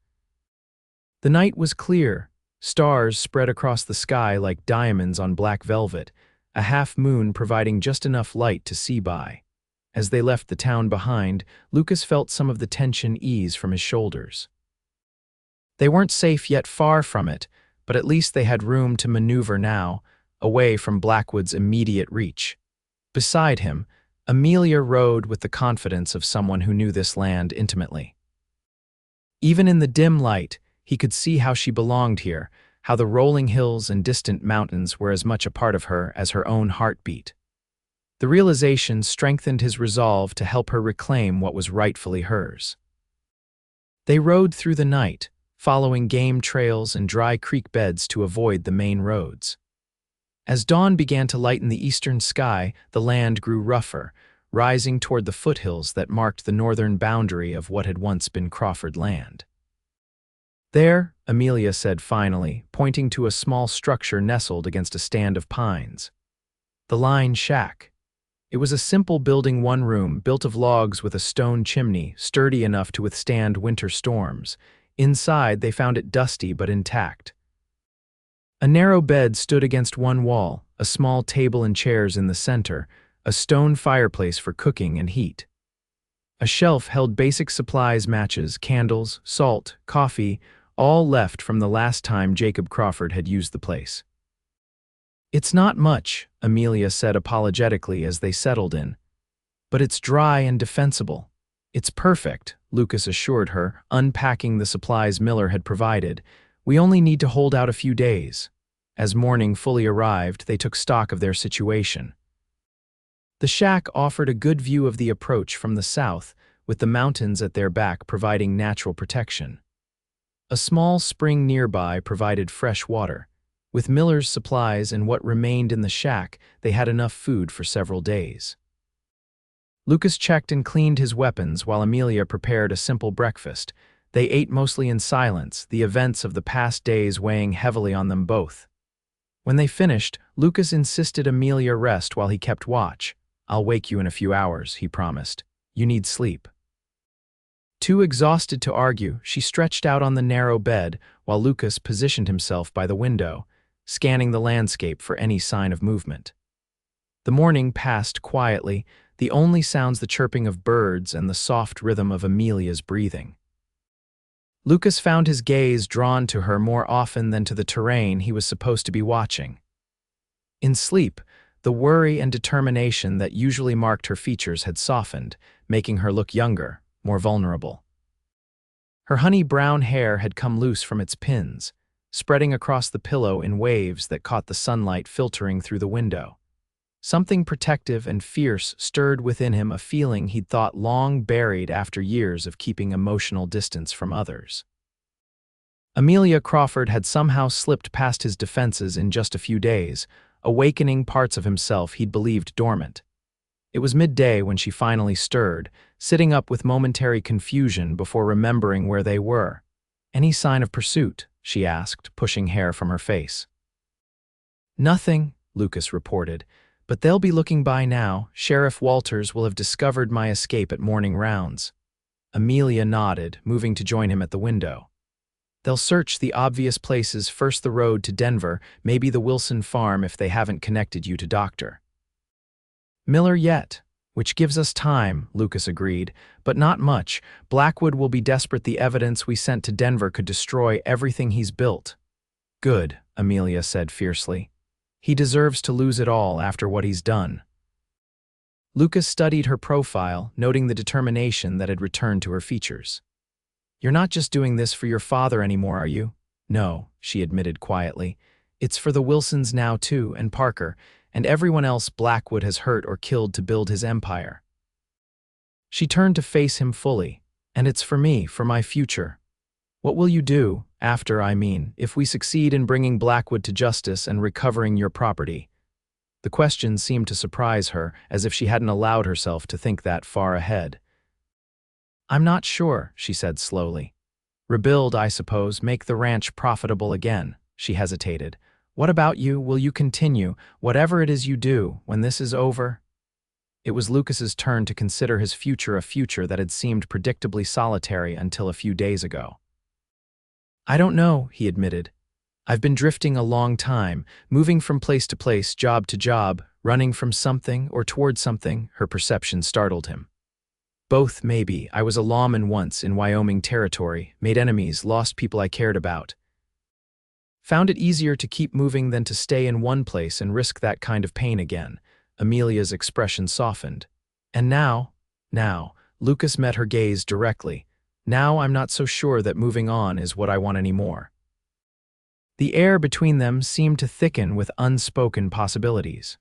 The night was clear. Stars spread across the sky like diamonds on black velvet, a half-moon providing just enough light to see by. As they left the town behind, Lucas felt some of the tension ease from his shoulders. They weren't safe yet far from it, but at least they had room to maneuver now, away from Blackwood's immediate reach. Beside him, Amelia rode with the confidence of someone who knew this land intimately. Even in the dim light, he could see how she belonged here, how the rolling hills and distant mountains were as much a part of her as her own heartbeat. The realization strengthened his resolve to help her reclaim what was rightfully hers. They rode through the night, following game trails and dry creek beds to avoid the main roads. As dawn began to lighten the eastern sky, the land grew rougher, rising toward the foothills that marked the northern boundary of what had once been Crawford land. "There," Amelia said finally, pointing to a small structure nestled against a stand of pines. The Line Shack. It was a simple building, one room, built of logs with a stone chimney, sturdy enough to withstand winter storms. Inside, they found it dusty but intact. A narrow bed stood against one wall, a small table and chairs in the center, a stone fireplace for cooking and heat. A shelf held basic supplies, matches, candles, salt, coffee, all left from the last time Jacob Crawford had used the place. "It's not much," Amelia said apologetically as they settled in. "But it's dry and defensible." "It's perfect," Lucas assured her, unpacking the supplies Miller had provided. "We only need to hold out a few days." As morning fully arrived, they took stock of their situation. The shack offered a good view of the approach from the south, with the mountains at their back providing natural protection. A small spring nearby provided fresh water. With Miller's supplies and what remained in the shack, they had enough food for several days. Lucas checked and cleaned his weapons while Amelia prepared a simple breakfast. They ate mostly in silence, the events of the past days weighing heavily on them both. When they finished, Lucas insisted Amelia rest while he kept watch. "I'll wake you in a few hours," he promised. "You need sleep." Too exhausted to argue, she stretched out on the narrow bed while Lucas positioned himself by the window, scanning the landscape for any sign of movement. The morning passed quietly, the only sounds the chirping of birds and the soft rhythm of Amelia's breathing. Lucas found his gaze drawn to her more often than to the terrain he was supposed to be watching. In sleep, the worry and determination that usually marked her features had softened, making her look younger, more vulnerable. Her honey-brown hair had come loose from its pins, spreading across the pillow in waves that caught the sunlight filtering through the window. Something protective and fierce stirred within him, a feeling he'd thought long buried after years of keeping emotional distance from others. Amelia Crawford had somehow slipped past his defenses in just a few days, awakening parts of himself he'd believed dormant. It was midday when she finally stirred, sitting up with momentary confusion before remembering where they were. "Any sign of pursuit?" she asked, pushing hair from her face. "Nothing," Lucas reported. "But they'll be looking by now. Sheriff Walters will have discovered my escape at morning rounds." Amelia nodded, moving to join him at the window. "They'll search the obvious places, first the road to Denver, maybe the Wilson farm if they haven't connected you to Dr. Miller yet, which gives us time," Lucas agreed, "but not much. Blackwood will be desperate. The evidence we sent to Denver could destroy everything he's built." "Good," Amelia said fiercely. "He deserves to lose it all after what he's done." Lucas studied her profile, noting the determination that had returned to her features. "You're not just doing this for your father anymore, are you?" "No," she admitted quietly. "It's for the Wilsons now too, and Parker, and everyone else Blackwood has hurt or killed to build his empire." She turned to face him fully. "And it's for me, for my future. What will you do, if we succeed in bringing Blackwood to justice and recovering your property?" The question seemed to surprise her, as if she hadn't allowed herself to think that far ahead. "I'm not sure," she said slowly. "Rebuild, I suppose, make the ranch profitable again." She hesitated. "What about you? Will you continue, whatever it is you do, when this is over?" It was Lucas's turn to consider his future a future that had seemed predictably solitary until a few days ago. "I don't know," he admitted. "I've been drifting a long time, moving from place to place, job to job, running from something or toward something." Her perception startled him. "Both, maybe. I was a lawman once in Wyoming territory, made enemies, lost people I cared about. Found it easier to keep moving than to stay in one place and risk that kind of pain again." Amelia's expression softened. "And now," Lucas met her gaze directly. "Now I'm not so sure that moving on is what I want anymore." The air between them seemed to thicken with unspoken possibilities.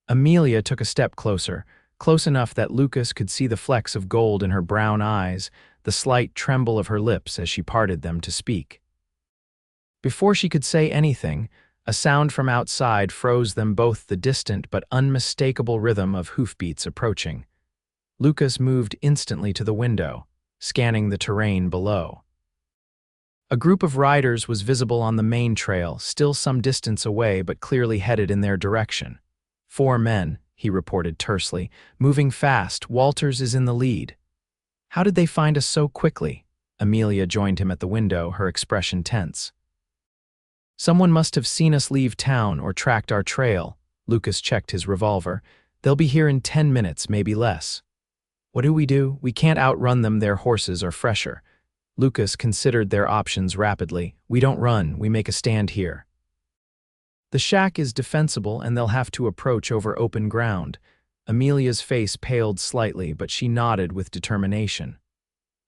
Amelia took a step closer, close enough that Lucas could see the flecks of gold in her brown eyes, the slight tremble of her lips as she parted them to speak. Before she could say anything, a sound from outside froze them both, the distant but unmistakable rhythm of hoofbeats approaching. Lucas moved instantly to the window, scanning the terrain below. A group of riders was visible on the main trail, still some distance away but clearly headed in their direction. 4 men, he reported tersely, moving fast. Walters is in the lead. "How did they find us so quickly?" Amelia joined him at the window, her expression tense. "Someone must have seen us leave town or tracked our trail." Lucas checked his revolver. "They'll be here in 10 minutes, maybe less." "What do? We can't outrun them, their horses are fresher." Lucas considered their options rapidly. "We don't run, we make a stand here. The shack is defensible and they'll have to approach over open ground." Amelia's face paled slightly, but she nodded with determination.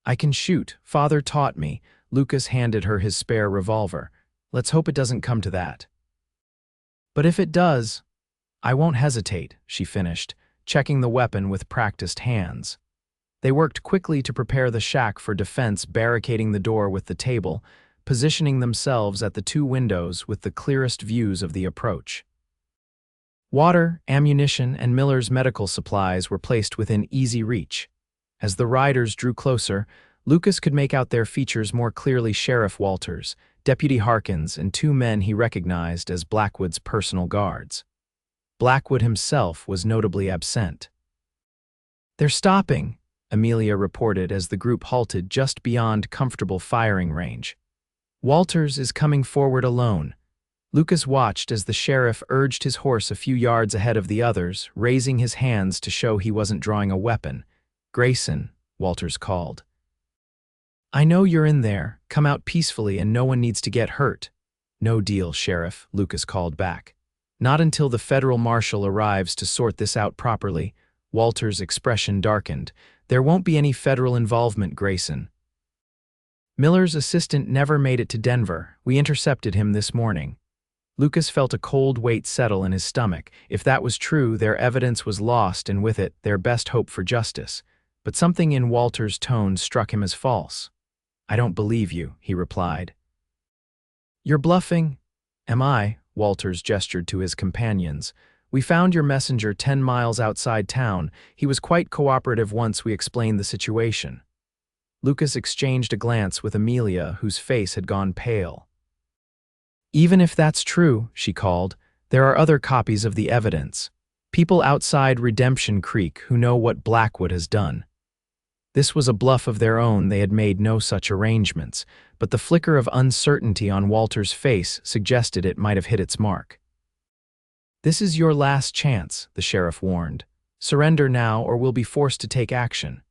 "I can shoot. Father taught me." Lucas handed her his spare revolver. "Let's hope it doesn't come to that." "But if it does, I won't hesitate," she finished, checking the weapon with practiced hands. They worked quickly to prepare the shack for defense, barricading the door with the table, positioning themselves at the 2 windows with the clearest views of the approach. Water, ammunition, and Miller's medical supplies were placed within easy reach. As the riders drew closer, Lucas could make out their features more clearly: Sheriff Walters, Deputy Harkins, and 2 men he recognized as Blackwood's personal guards. Blackwood himself was notably absent. "They're stopping," Amelia reported as the group halted just beyond comfortable firing range. "Walters is coming forward alone." Lucas watched as the sheriff urged his horse a few yards ahead of the others, raising his hands to show he wasn't drawing a weapon. "Grayson," Walters called. "I know you're in there. Come out peacefully and no one needs to get hurt." "No deal, Sheriff," Lucas called back. "Not until the federal marshal arrives to sort this out properly." Walters' expression darkened. "There won't be any federal involvement, Grayson. Miller's assistant never made it to Denver. We intercepted him this morning." Lucas felt a cold weight settle in his stomach. If that was true, their evidence was lost and with it, their best hope for justice. But something in Walters' tone struck him as false. "I don't believe you," he replied. "You're bluffing." "Am I?" Walters gestured to his companions. "We found your messenger 10 miles outside town. He was quite cooperative once we explained the situation." Lucas exchanged a glance with Amelia, whose face had gone pale. "Even if that's true," she called, "there are other copies of the evidence. People outside Redemption Creek who know what Blackwood has done." This was a bluff of their own. They had made no such arrangements, but the flicker of uncertainty on Walter's face suggested it might have hit its mark. "This is your last chance," the sheriff warned. "Surrender now or we'll be forced to take action."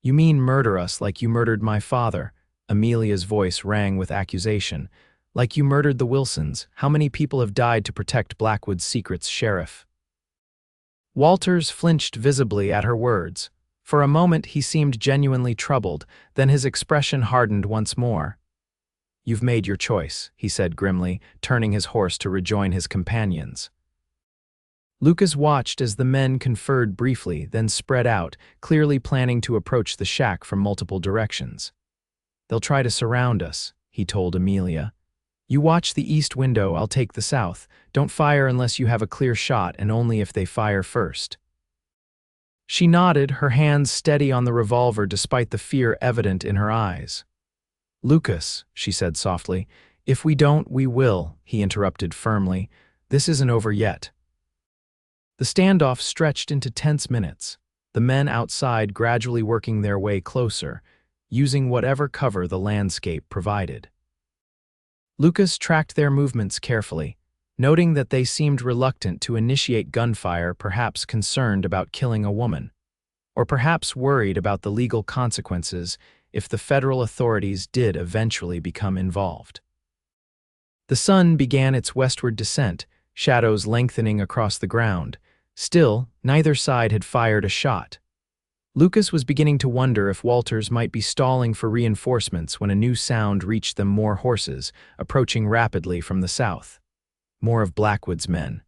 "You mean murder us like you murdered my father?" Amelia's voice rang with accusation. "Like you murdered the Wilsons? How many people have died to protect Blackwood's secrets, Sheriff?" Walters flinched visibly at her words. For a moment he seemed genuinely troubled, then his expression hardened once more. "You've made your choice," he said grimly, turning his horse to rejoin his companions. Lucas watched as the men conferred briefly, then spread out, clearly planning to approach the shack from multiple directions. "They'll try to surround us," he told Amelia. "You watch the east window, I'll take the south. Don't fire unless you have a clear shot and only if they fire first." She nodded, her hands steady on the revolver despite the fear evident in her eyes. "Lucas," she said softly. "If we don't, we will," he interrupted firmly. "This isn't over yet." The standoff stretched into tense minutes, the men outside gradually working their way closer, using whatever cover the landscape provided. Lucas tracked their movements carefully, noting that they seemed reluctant to initiate gunfire, perhaps concerned about killing a woman, or perhaps worried about the legal consequences if the federal authorities did eventually become involved. The sun began its westward descent, shadows lengthening across the ground. Still, neither side had fired a shot. Lucas was beginning to wonder if Walters might be stalling for reinforcements when a new sound reached them: more horses, approaching rapidly from the south. More of Blackwood's men.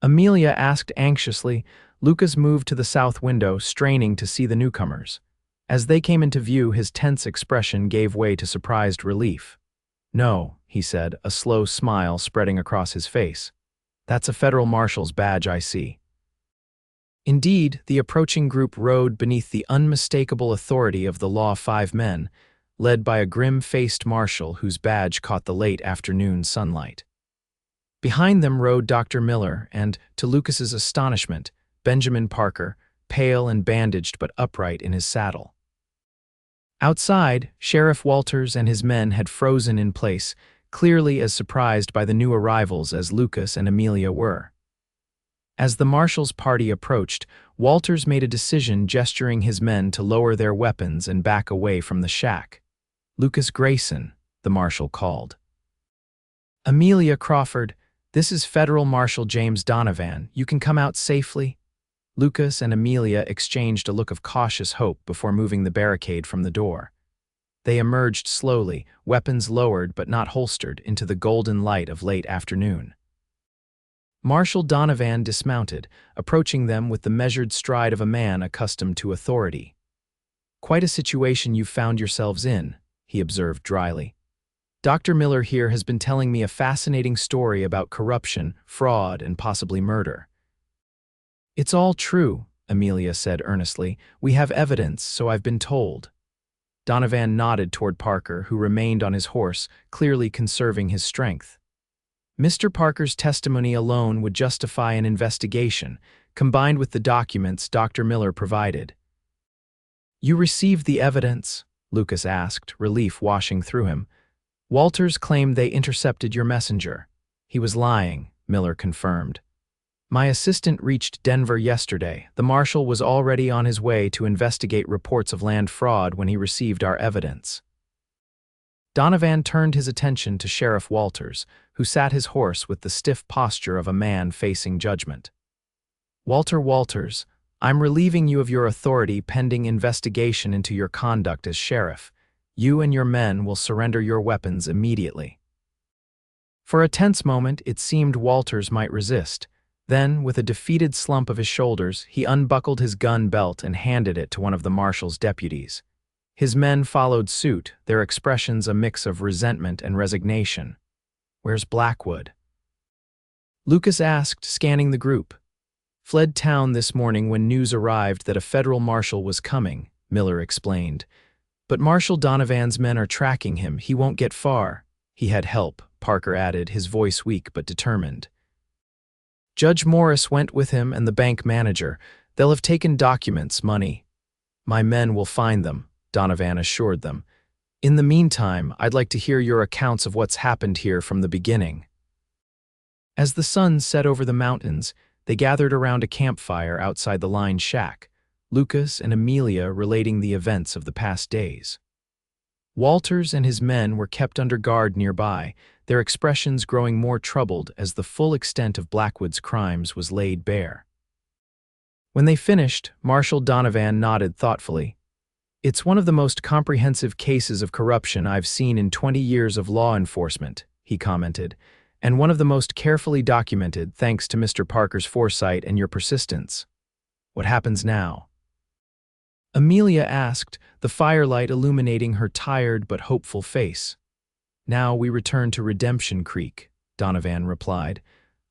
Amelia asked anxiously. Lucas moved to the south window, straining to see the newcomers. As they came into view, his tense expression gave way to surprised relief. "No," he said, a slow smile spreading across his face. "That's a federal marshal's badge I see." Indeed, the approaching group rode beneath the unmistakable authority of the Law 5 men, led by a grim-faced marshal whose badge caught the late afternoon sunlight. Behind them rode Dr. Miller and, to Lucas's astonishment, Benjamin Parker, pale and bandaged but upright in his saddle. Outside, Sheriff Walters and his men had frozen in place, clearly as surprised by the new arrivals as Lucas and Amelia were. As the marshal's party approached, Walters made a decision, gesturing his men to lower their weapons and back away from the shack. "Lucas Grayson," the marshal called. "Amelia Crawford, this is Federal Marshal James Donovan. You can come out safely." Lucas and Amelia exchanged a look of cautious hope before moving the barricade from the door. They emerged slowly, weapons lowered but not holstered, into the golden light of late afternoon. Marshal Donovan dismounted, approaching them with the measured stride of a man accustomed to authority. "Quite a situation you've found yourselves in," he observed dryly. "Dr. Miller here has been telling me a fascinating story about corruption, fraud, and possibly murder." "It's all true," Amelia said earnestly. "We have evidence, so I've been told." Donovan nodded toward Parker, who remained on his horse, clearly conserving his strength. Mr. Parker's testimony alone would justify an investigation, combined with the documents Dr. Miller provided. "You received the evidence?" Lucas asked, relief washing through him. "Walters claimed they intercepted your messenger." "He was lying," Miller confirmed. "My assistant reached Denver yesterday. The marshal was already on his way to investigate reports of land fraud when he received our evidence." Donovan turned his attention to Sheriff Walters, who sat his horse with the stiff posture of a man facing judgment. "Walter Walters, I'm relieving you of your authority pending investigation into your conduct as sheriff. You and your men will surrender your weapons immediately." For a tense moment, it seemed Walters might resist. Then, with a defeated slump of his shoulders, he unbuckled his gun belt and handed it to one of the marshal's deputies. His men followed suit, their expressions a mix of resentment and resignation. "Where's Blackwood?" Lucas asked, scanning the group. "Fled town this morning when news arrived that a federal marshal was coming," Miller explained. "But Marshal Donovan's men are tracking him. He won't get far." "He had help," Parker added, his voice weak but determined. "Judge Morris went with him and the bank manager. They'll have taken documents, money." "My men will find them," Donovan assured them. "In the meantime, I'd like to hear your accounts of what's happened here from the beginning." As the sun set over the mountains, they gathered around a campfire outside the line shack, Lucas and Amelia relating the events of the past days. Walters and his men were kept under guard nearby, their expressions growing more troubled as the full extent of Blackwood's crimes was laid bare. When they finished, Marshal Donovan nodded thoughtfully. "It's one of the most comprehensive cases of corruption I've seen in 20 years of law enforcement," he commented, "and one of the most carefully documented thanks to Mr. Parker's foresight and your persistence. What happens now?" Amelia asked, the firelight illuminating her tired but hopeful face. "Now we return to Redemption Creek," Donovan replied.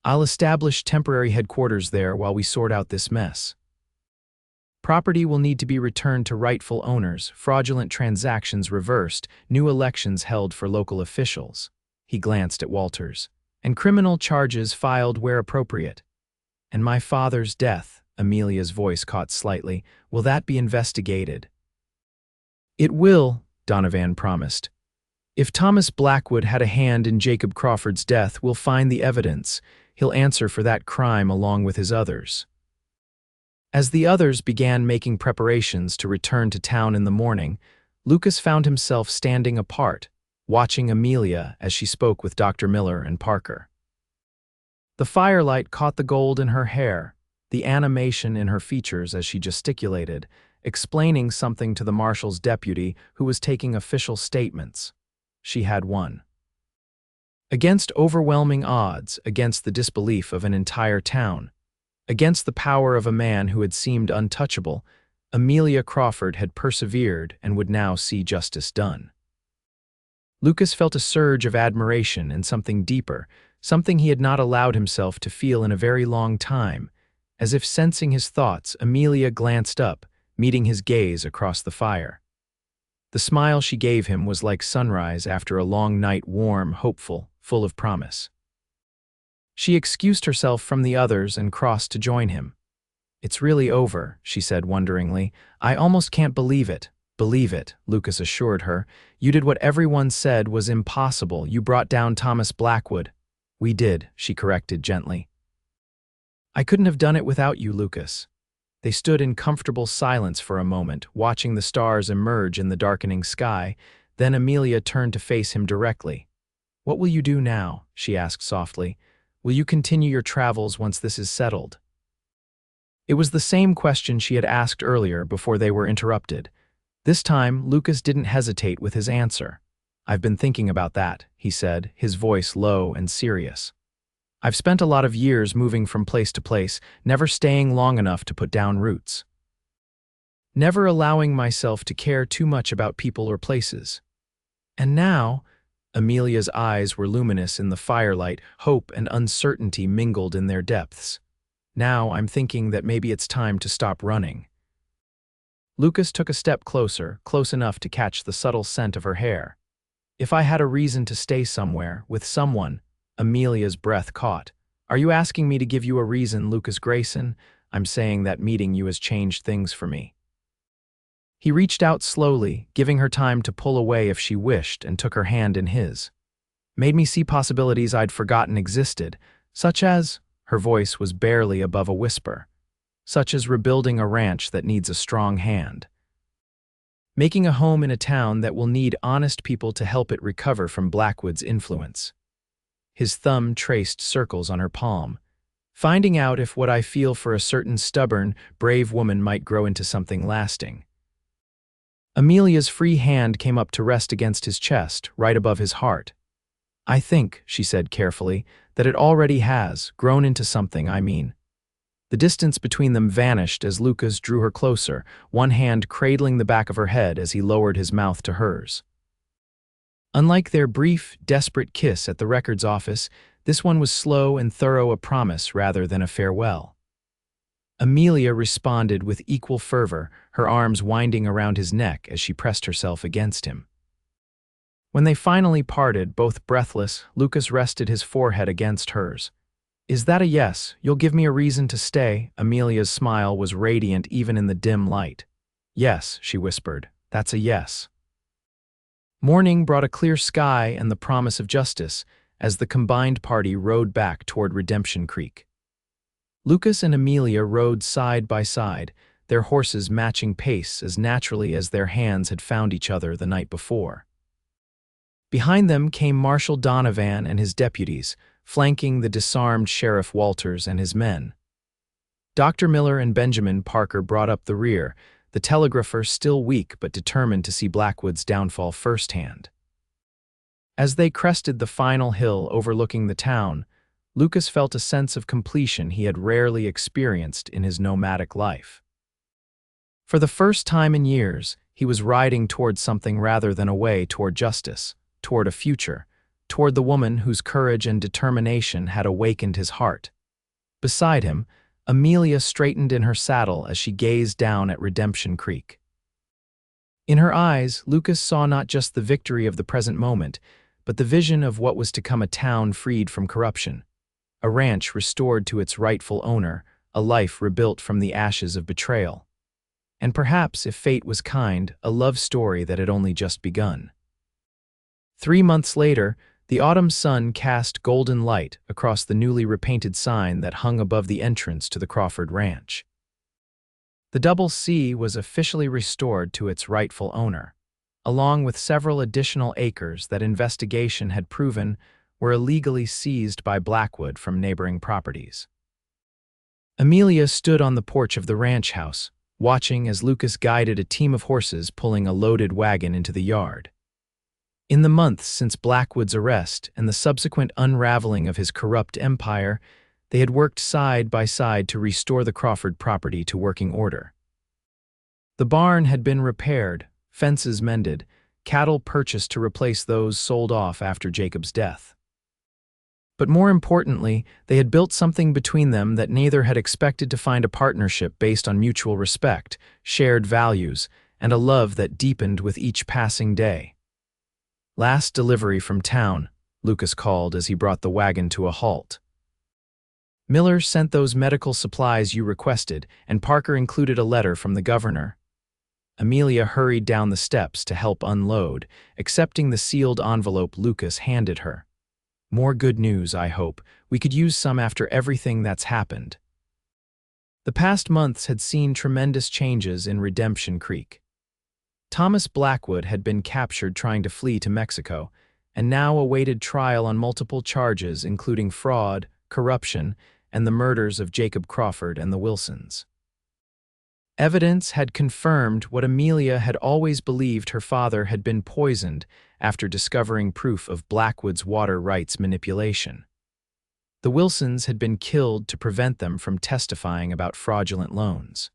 "I'll establish temporary headquarters there while we sort out this mess. Property will need to be returned to rightful owners, fraudulent transactions reversed, new elections held for local officials." He glanced at Walters. "And criminal charges filed where appropriate." And my father's death, Amelia's voice caught slightly, will that be investigated? It will, Donovan promised. If Thomas Blackwood had a hand in Jacob Crawford's death, we'll find the evidence. He'll answer for that crime along with his others. As the others began making preparations to return to town in the morning, Lucas found himself standing apart, watching Amelia as she spoke with Dr. Miller and Parker. The firelight caught the gold in her hair, the animation in her features as she gesticulated, explaining something to the marshal's deputy who was taking official statements. She had won. Against overwhelming odds, against the disbelief of an entire town, against the power of a man who had seemed untouchable, Amelia Crawford had persevered and would now see justice done. Lucas felt a surge of admiration and something deeper, something he had not allowed himself to feel in a very long time. As if sensing his thoughts, Amelia glanced up, meeting his gaze across the fire. The smile she gave him was like sunrise after a long night, warm, hopeful, full of promise. She excused herself from the others and crossed to join him. "It's really over," she said wonderingly. "I almost can't believe it." "Believe it," Lucas assured her. "You did what everyone said was impossible. You brought down Thomas Blackwood." "We did," she corrected gently. "I couldn't have done it without you, Lucas." They stood in comfortable silence for a moment, watching the stars emerge in the darkening sky. Then Amelia turned to face him directly. "What will you do now?" she asked softly. "Will you continue your travels once this is settled?" It was the same question she had asked earlier before they were interrupted. This time, Lucas didn't hesitate with his answer. "I've been thinking about that," he said, his voice low and serious. "I've spent a lot of years moving from place to place, never staying long enough to put down roots. Never allowing myself to care too much about people or places. And now," Amelia's eyes were luminous in the firelight, hope and uncertainty mingled in their depths. "Now I'm thinking that maybe it's time to stop running." Lucas took a step closer, close enough to catch the subtle scent of her hair. "If I had a reason to stay somewhere, with someone," Amelia's breath caught. "Are you asking me to give you a reason, Lucas Grayson?" "I'm saying that meeting you has changed things for me." He reached out slowly, giving her time to pull away if she wished, and took her hand in his. "Made me see possibilities I'd forgotten existed, such as," her voice was barely above a whisper, "such as rebuilding a ranch that needs a strong hand. Making a home in a town that will need honest people to help it recover from Blackwood's influence." His thumb traced circles on her palm. "Finding out if what I feel for a certain stubborn, brave woman might grow into something lasting." Amelia's free hand came up to rest against his chest, right above his heart. "I think," she said carefully, "that it already has, grown into something, I mean." The distance between them vanished as Lucas drew her closer, one hand cradling the back of her head as he lowered his mouth to hers. Unlike their brief, desperate kiss at the records office, this one was slow and thorough, a promise rather than a farewell. Amelia responded with equal fervor, her arms winding around his neck as she pressed herself against him. When they finally parted, both breathless, Lucas rested his forehead against hers. "Is that a yes? You'll give me a reason to stay?" Amelia's smile was radiant even in the dim light. "Yes," she whispered, "that's a yes." Morning brought a clear sky and the promise of justice as the combined party rode back toward Redemption Creek. Lucas and Amelia rode side by side, their horses matching pace as naturally as their hands had found each other the night before. Behind them came Marshal Donovan and his deputies, flanking the disarmed Sheriff Walters and his men. Dr. Miller and Benjamin Parker brought up the rear, the telegrapher still weak but determined to see Blackwood's downfall firsthand. As they crested the final hill overlooking the town, Lucas felt a sense of completion he had rarely experienced in his nomadic life. For the first time in years, he was riding toward something rather than away toward justice, toward a future, toward the woman whose courage and determination had awakened his heart. Beside him, Amelia straightened in her saddle as she gazed down at Redemption Creek. In her eyes, Lucas saw not just the victory of the present moment, but the vision of what was to come, a town freed from corruption, a ranch restored to its rightful owner, a life rebuilt from the ashes of betrayal. And perhaps, if fate was kind, a love story that had only just begun. 3 months later, the autumn sun cast golden light across the newly repainted sign that hung above the entrance to the Crawford Ranch. The Double C was officially restored to its rightful owner, along with several additional acres that investigation had proven were illegally seized by Blackwood from neighboring properties. Amelia stood on the porch of the ranch house, watching as Lucas guided a team of horses pulling a loaded wagon into the yard. In the months since Blackwood's arrest and the subsequent unraveling of his corrupt empire, they had worked side by side to restore the Crawford property to working order. The barn had been repaired, fences mended, cattle purchased to replace those sold off after Jacob's death. But more importantly, they had built something between them that neither had expected to find: a partnership based on mutual respect, shared values, and a love that deepened with each passing day. "Last delivery from town," Lucas called as he brought the wagon to a halt. "Miller sent those medical supplies you requested, and Parker included a letter from the governor." Amelia hurried down the steps to help unload, accepting the sealed envelope Lucas handed her. "More good news, I hope. We could use some after everything that's happened." The past months had seen tremendous changes in Redemption Creek. Thomas Blackwood had been captured trying to flee to Mexico, and now awaited trial on multiple charges including fraud, corruption, and the murders of Jacob Crawford and the Wilsons. Evidence had confirmed what Amelia had always believed: her father had been poisoned after discovering proof of Blackwood's water rights manipulation. The Wilsons had been killed to prevent them from testifying about fraudulent loans.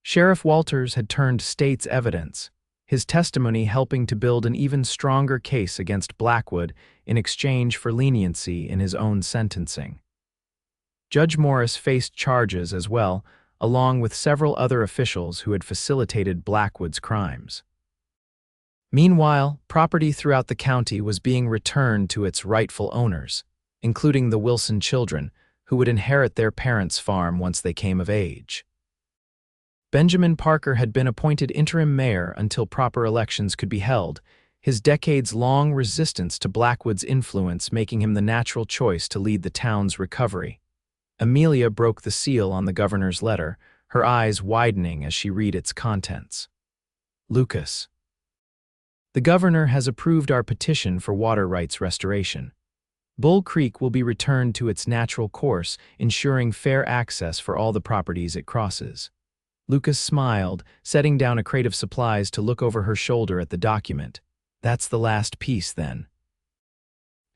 Sheriff Walters had turned state's evidence, his testimony helping to build an even stronger case against Blackwood in exchange for leniency in his own sentencing. Judge Morris faced charges as well, along with several other officials who had facilitated Blackwood's crimes. Meanwhile, property throughout the county was being returned to its rightful owners, including the Wilson children, who would inherit their parents' farm once they came of age. Benjamin Parker had been appointed interim mayor until proper elections could be held, his decades-long resistance to Blackwood's influence making him the natural choice to lead the town's recovery. Amelia broke the seal on the governor's letter, her eyes widening as she read its contents. "Lucas. The governor has approved our petition for water rights restoration. Bull Creek will be returned to its natural course, ensuring fair access for all the properties it crosses." Lucas smiled, setting down a crate of supplies to look over her shoulder at the document. "That's the last piece, then.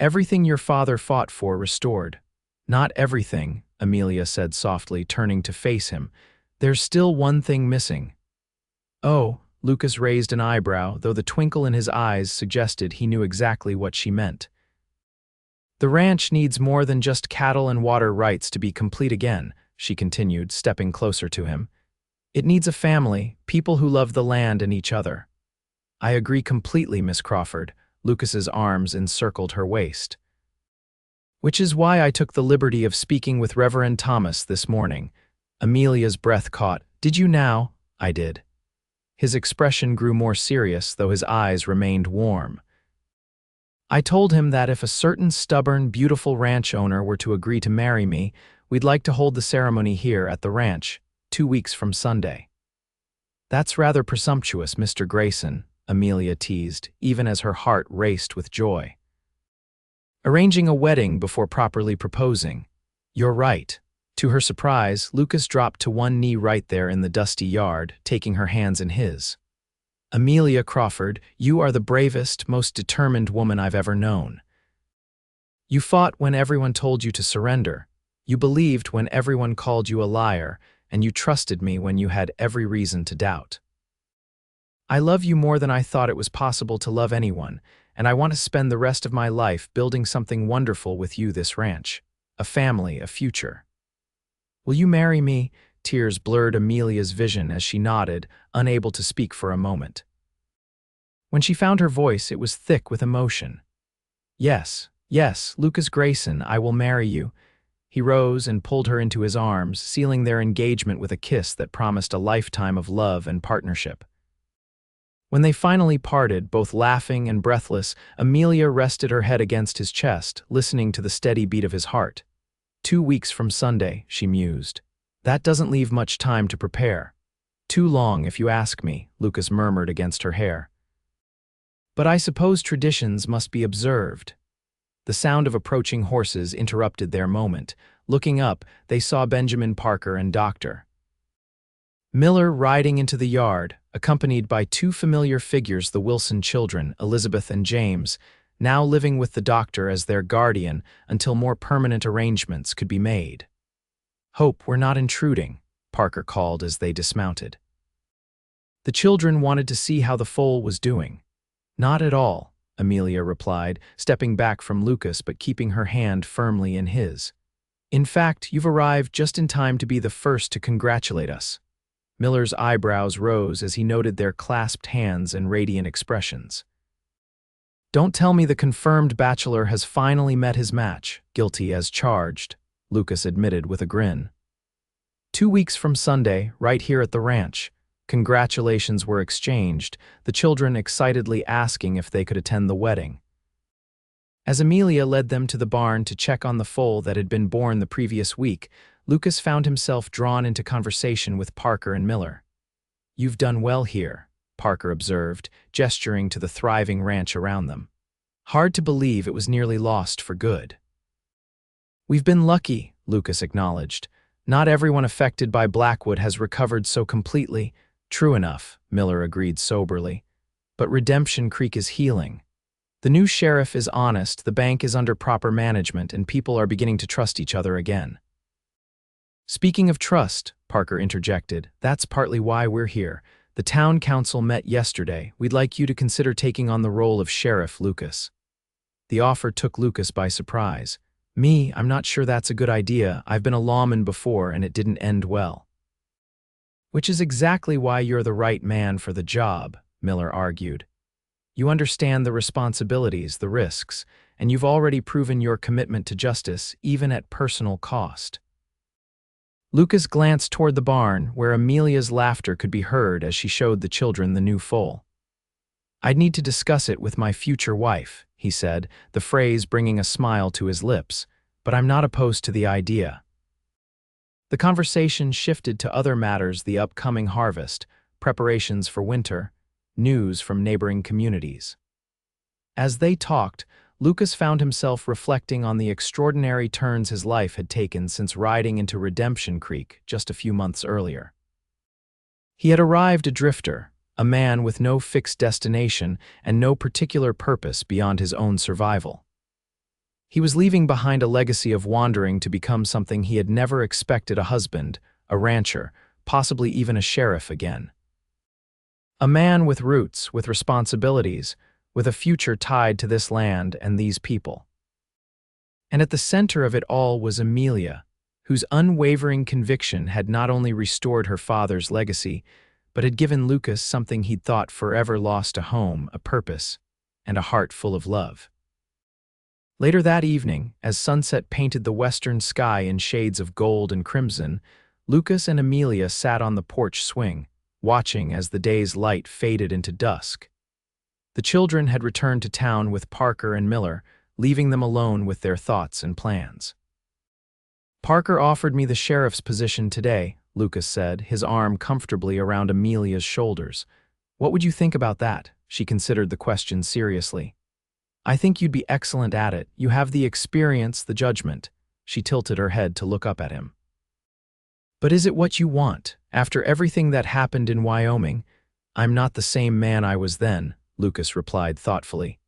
Everything your father fought for restored." "Not everything," Amelia said softly, turning to face him. "There's still one thing missing." "Oh," Lucas raised an eyebrow, though the twinkle in his eyes suggested he knew exactly what she meant. "The ranch needs more than just cattle and water rights to be complete again," she continued, stepping closer to him. "It needs a family, people who love the land and each other." "I agree completely, Miss Crawford." Lucas's arms encircled her waist. "Which is why I took the liberty of speaking with Reverend Thomas this morning." Amelia's breath caught. "Did you now?" "I did." His expression grew more serious, though his eyes remained warm. "I told him that if a certain stubborn, beautiful ranch owner were to agree to marry me, we'd like to hold the ceremony here at the ranch, 2 weeks from Sunday." "That's rather presumptuous, Mr. Grayson," Amelia teased, even as her heart raced with joy. "Arranging a wedding before properly proposing." "You're right." To her surprise, Lucas dropped to one knee right there in the dusty yard, taking her hands in his. "Amelia Crawford, you are the bravest, most determined woman I've ever known. You fought when everyone told you to surrender. You believed when everyone called you a liar, and you trusted me when you had every reason to doubt. I love you more than I thought it was possible to love anyone, and I want to spend the rest of my life building something wonderful with you, this ranch. A family, a future. Will you marry me?" Tears blurred Amelia's vision as she nodded, unable to speak for a moment. When she found her voice, it was thick with emotion. "Yes," Yes, Lucas Grayson, I will marry you. He rose and pulled her into his arms, sealing their engagement with a kiss that promised a lifetime of love and partnership. When they finally parted, both laughing and breathless, Amelia rested her head against his chest, listening to the steady beat of his heart. 2 weeks from Sunday, she mused. That doesn't leave much time to prepare. Too long, if you ask me, Lucas murmured against her hair. But I suppose traditions must be observed. The sound of approaching horses interrupted their moment. Looking up, they saw Benjamin Parker and Dr. Miller riding into the yard, accompanied by two familiar figures, the Wilson children, Elizabeth and James, now living with the doctor as their guardian until more permanent arrangements could be made. "Hope we're not intruding," Parker called as they dismounted. The children wanted to see how the foal was doing. "Not at all," Amelia replied, stepping back from Lucas but keeping her hand firmly in his. "In fact, you've arrived just in time to be the first to congratulate us." Miller's eyebrows rose as he noted their clasped hands and radiant expressions. "Don't tell me the confirmed bachelor has finally met his match, guilty as charged," Lucas admitted with a grin. 2 weeks from Sunday, right here at the ranch. Congratulations were exchanged, the children excitedly asking if they could attend the wedding. As Amelia led them to the barn to check on the foal that had been born the previous week, Lucas found himself drawn into conversation with Parker and Miller. "You've done well here," Parker observed, gesturing to the thriving ranch around them. "Hard to believe it was nearly lost for good." "We've been lucky," Lucas acknowledged. "Not everyone affected by Blackwood has recovered so completely." "True enough," Miller agreed soberly. "But Redemption Creek is healing. The new sheriff is honest, the bank is under proper management, and people are beginning to trust each other again." "Speaking of trust," Parker interjected, "that's partly why we're here. The town council met yesterday. We'd like you to consider taking on the role of sheriff, Lucas." The offer took Lucas by surprise. "Me, I'm not sure that's a good idea. I've been a lawman before and it didn't end well." "Which is exactly why you're the right man for the job," Miller argued. "You understand the responsibilities, the risks, and you've already proven your commitment to justice, even at personal cost." Lucas glanced toward the barn, where Amelia's laughter could be heard as she showed the children the new foal. "I'd need to discuss it with my future wife," he said, the phrase bringing a smile to his lips, "but I'm not opposed to the idea." The conversation shifted to other matters: the upcoming harvest, preparations for winter, news from neighboring communities. As they talked, Lucas found himself reflecting on the extraordinary turns his life had taken since riding into Redemption Creek just a few months earlier. He had arrived a drifter, a man with no fixed destination and no particular purpose beyond his own survival. He was leaving behind a legacy of wandering to become something he had never expected: a husband, a rancher, possibly even a sheriff again. A man with roots, with responsibilities, with a future tied to this land and these people. And at the center of it all was Amelia, whose unwavering conviction had not only restored her father's legacy, but had given Lucas something he'd thought forever lost: a home, a purpose, and a heart full of love. Later that evening, as sunset painted the western sky in shades of gold and crimson, Lucas and Amelia sat on the porch swing, watching as the day's light faded into dusk. The children had returned to town with Parker and Miller, leaving them alone with their thoughts and plans. "Parker offered me the sheriff's position today," Lucas said, his arm comfortably around Amelia's shoulders. "What would you think about that?" She considered the question seriously. "I think you'd be excellent at it. You have the experience, the judgment." She tilted her head to look up at him. "But is it what you want? After everything that happened in Wyoming?" "I'm not the same man I was then," Lucas replied thoughtfully.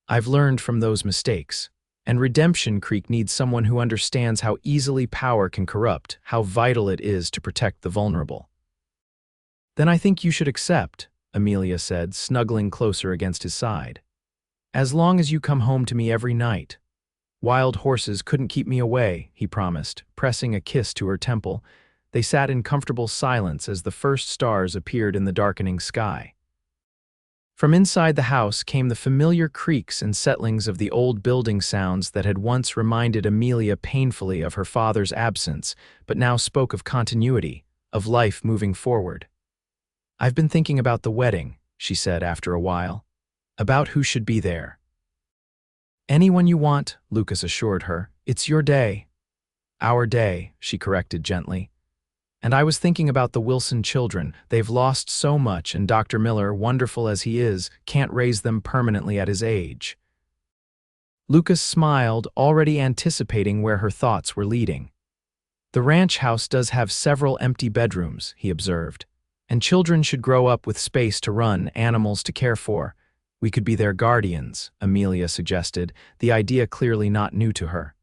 "I've learned from those mistakes. And Redemption Creek needs someone who understands how easily power can corrupt, how vital it is to protect the vulnerable." "Then I think you should accept," Amelia said, snuggling closer against his side. "As long as you come home to me every night." "Wild horses couldn't keep me away," he promised, pressing a kiss to her temple. They sat in comfortable silence as the first stars appeared in the darkening sky. From inside the house came the familiar creaks and settlings of the old building sounds that had once reminded Amelia painfully of her father's absence, but now spoke of continuity, of life moving forward. "I've been thinking about the wedding," she said after a while. "About who should be there." "Anyone you want," Lucas assured her. "It's your day." "Our day," she corrected gently. "And I was thinking about the Wilson children. They've lost so much, and Dr. Miller, wonderful as he is, can't raise them permanently at his age." Lucas smiled, already anticipating where her thoughts were leading. "The ranch house does have several empty bedrooms," he observed. "And children should grow up with space to run, animals to care for. We could be their guardians," Amelia suggested, the idea clearly not new to her.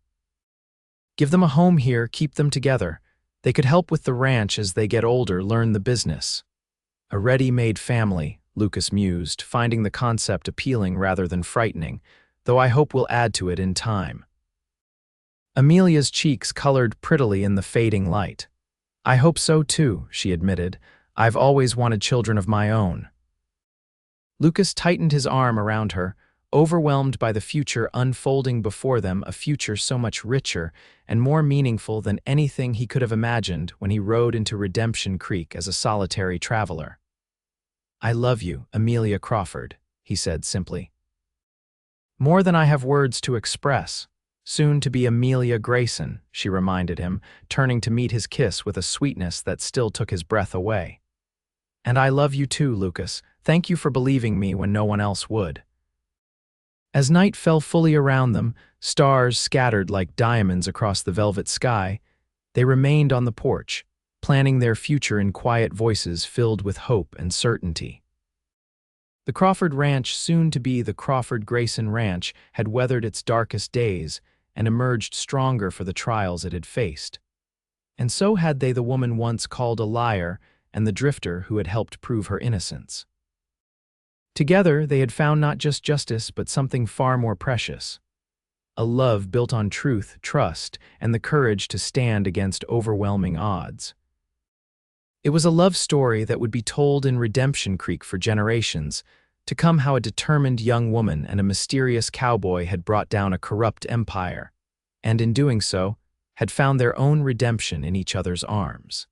"Give them a home here, keep them together. They could help with the ranch as they get older, learn the business." "A ready-made family," Lucas mused, finding the concept appealing rather than frightening, though I hope we'll add to it in time. Amelia's cheeks colored prettily in the fading light. "I hope so too," she admitted. "I've always wanted children of my own." Lucas tightened his arm around her, overwhelmed by the future unfolding before them, a future so much richer and more meaningful than anything he could have imagined when he rode into Redemption Creek as a solitary traveler. "I love you, Amelia Crawford," he said simply. "More than I have words to express. Soon to be Amelia Grayson," she reminded him, turning to meet his kiss with a sweetness that still took his breath away. "And I love you too, Lucas. Thank you for believing me when no one else would." As night fell fully around them, stars scattered like diamonds across the velvet sky, they remained on the porch, planning their future in quiet voices filled with hope and certainty. The Crawford Ranch, soon to be the Crawford Grayson Ranch, had weathered its darkest days and emerged stronger for the trials it had faced. And so had they the woman once called a liar and the drifter who had helped prove her innocence. Together, they had found not just justice, but something far more precious. A love built on truth, trust, and the courage to stand against overwhelming odds. It was a love story that would be told in Redemption Creek for generations, to come how a determined young woman and a mysterious cowboy had brought down a corrupt empire, and in doing so, had found their own redemption in each other's arms.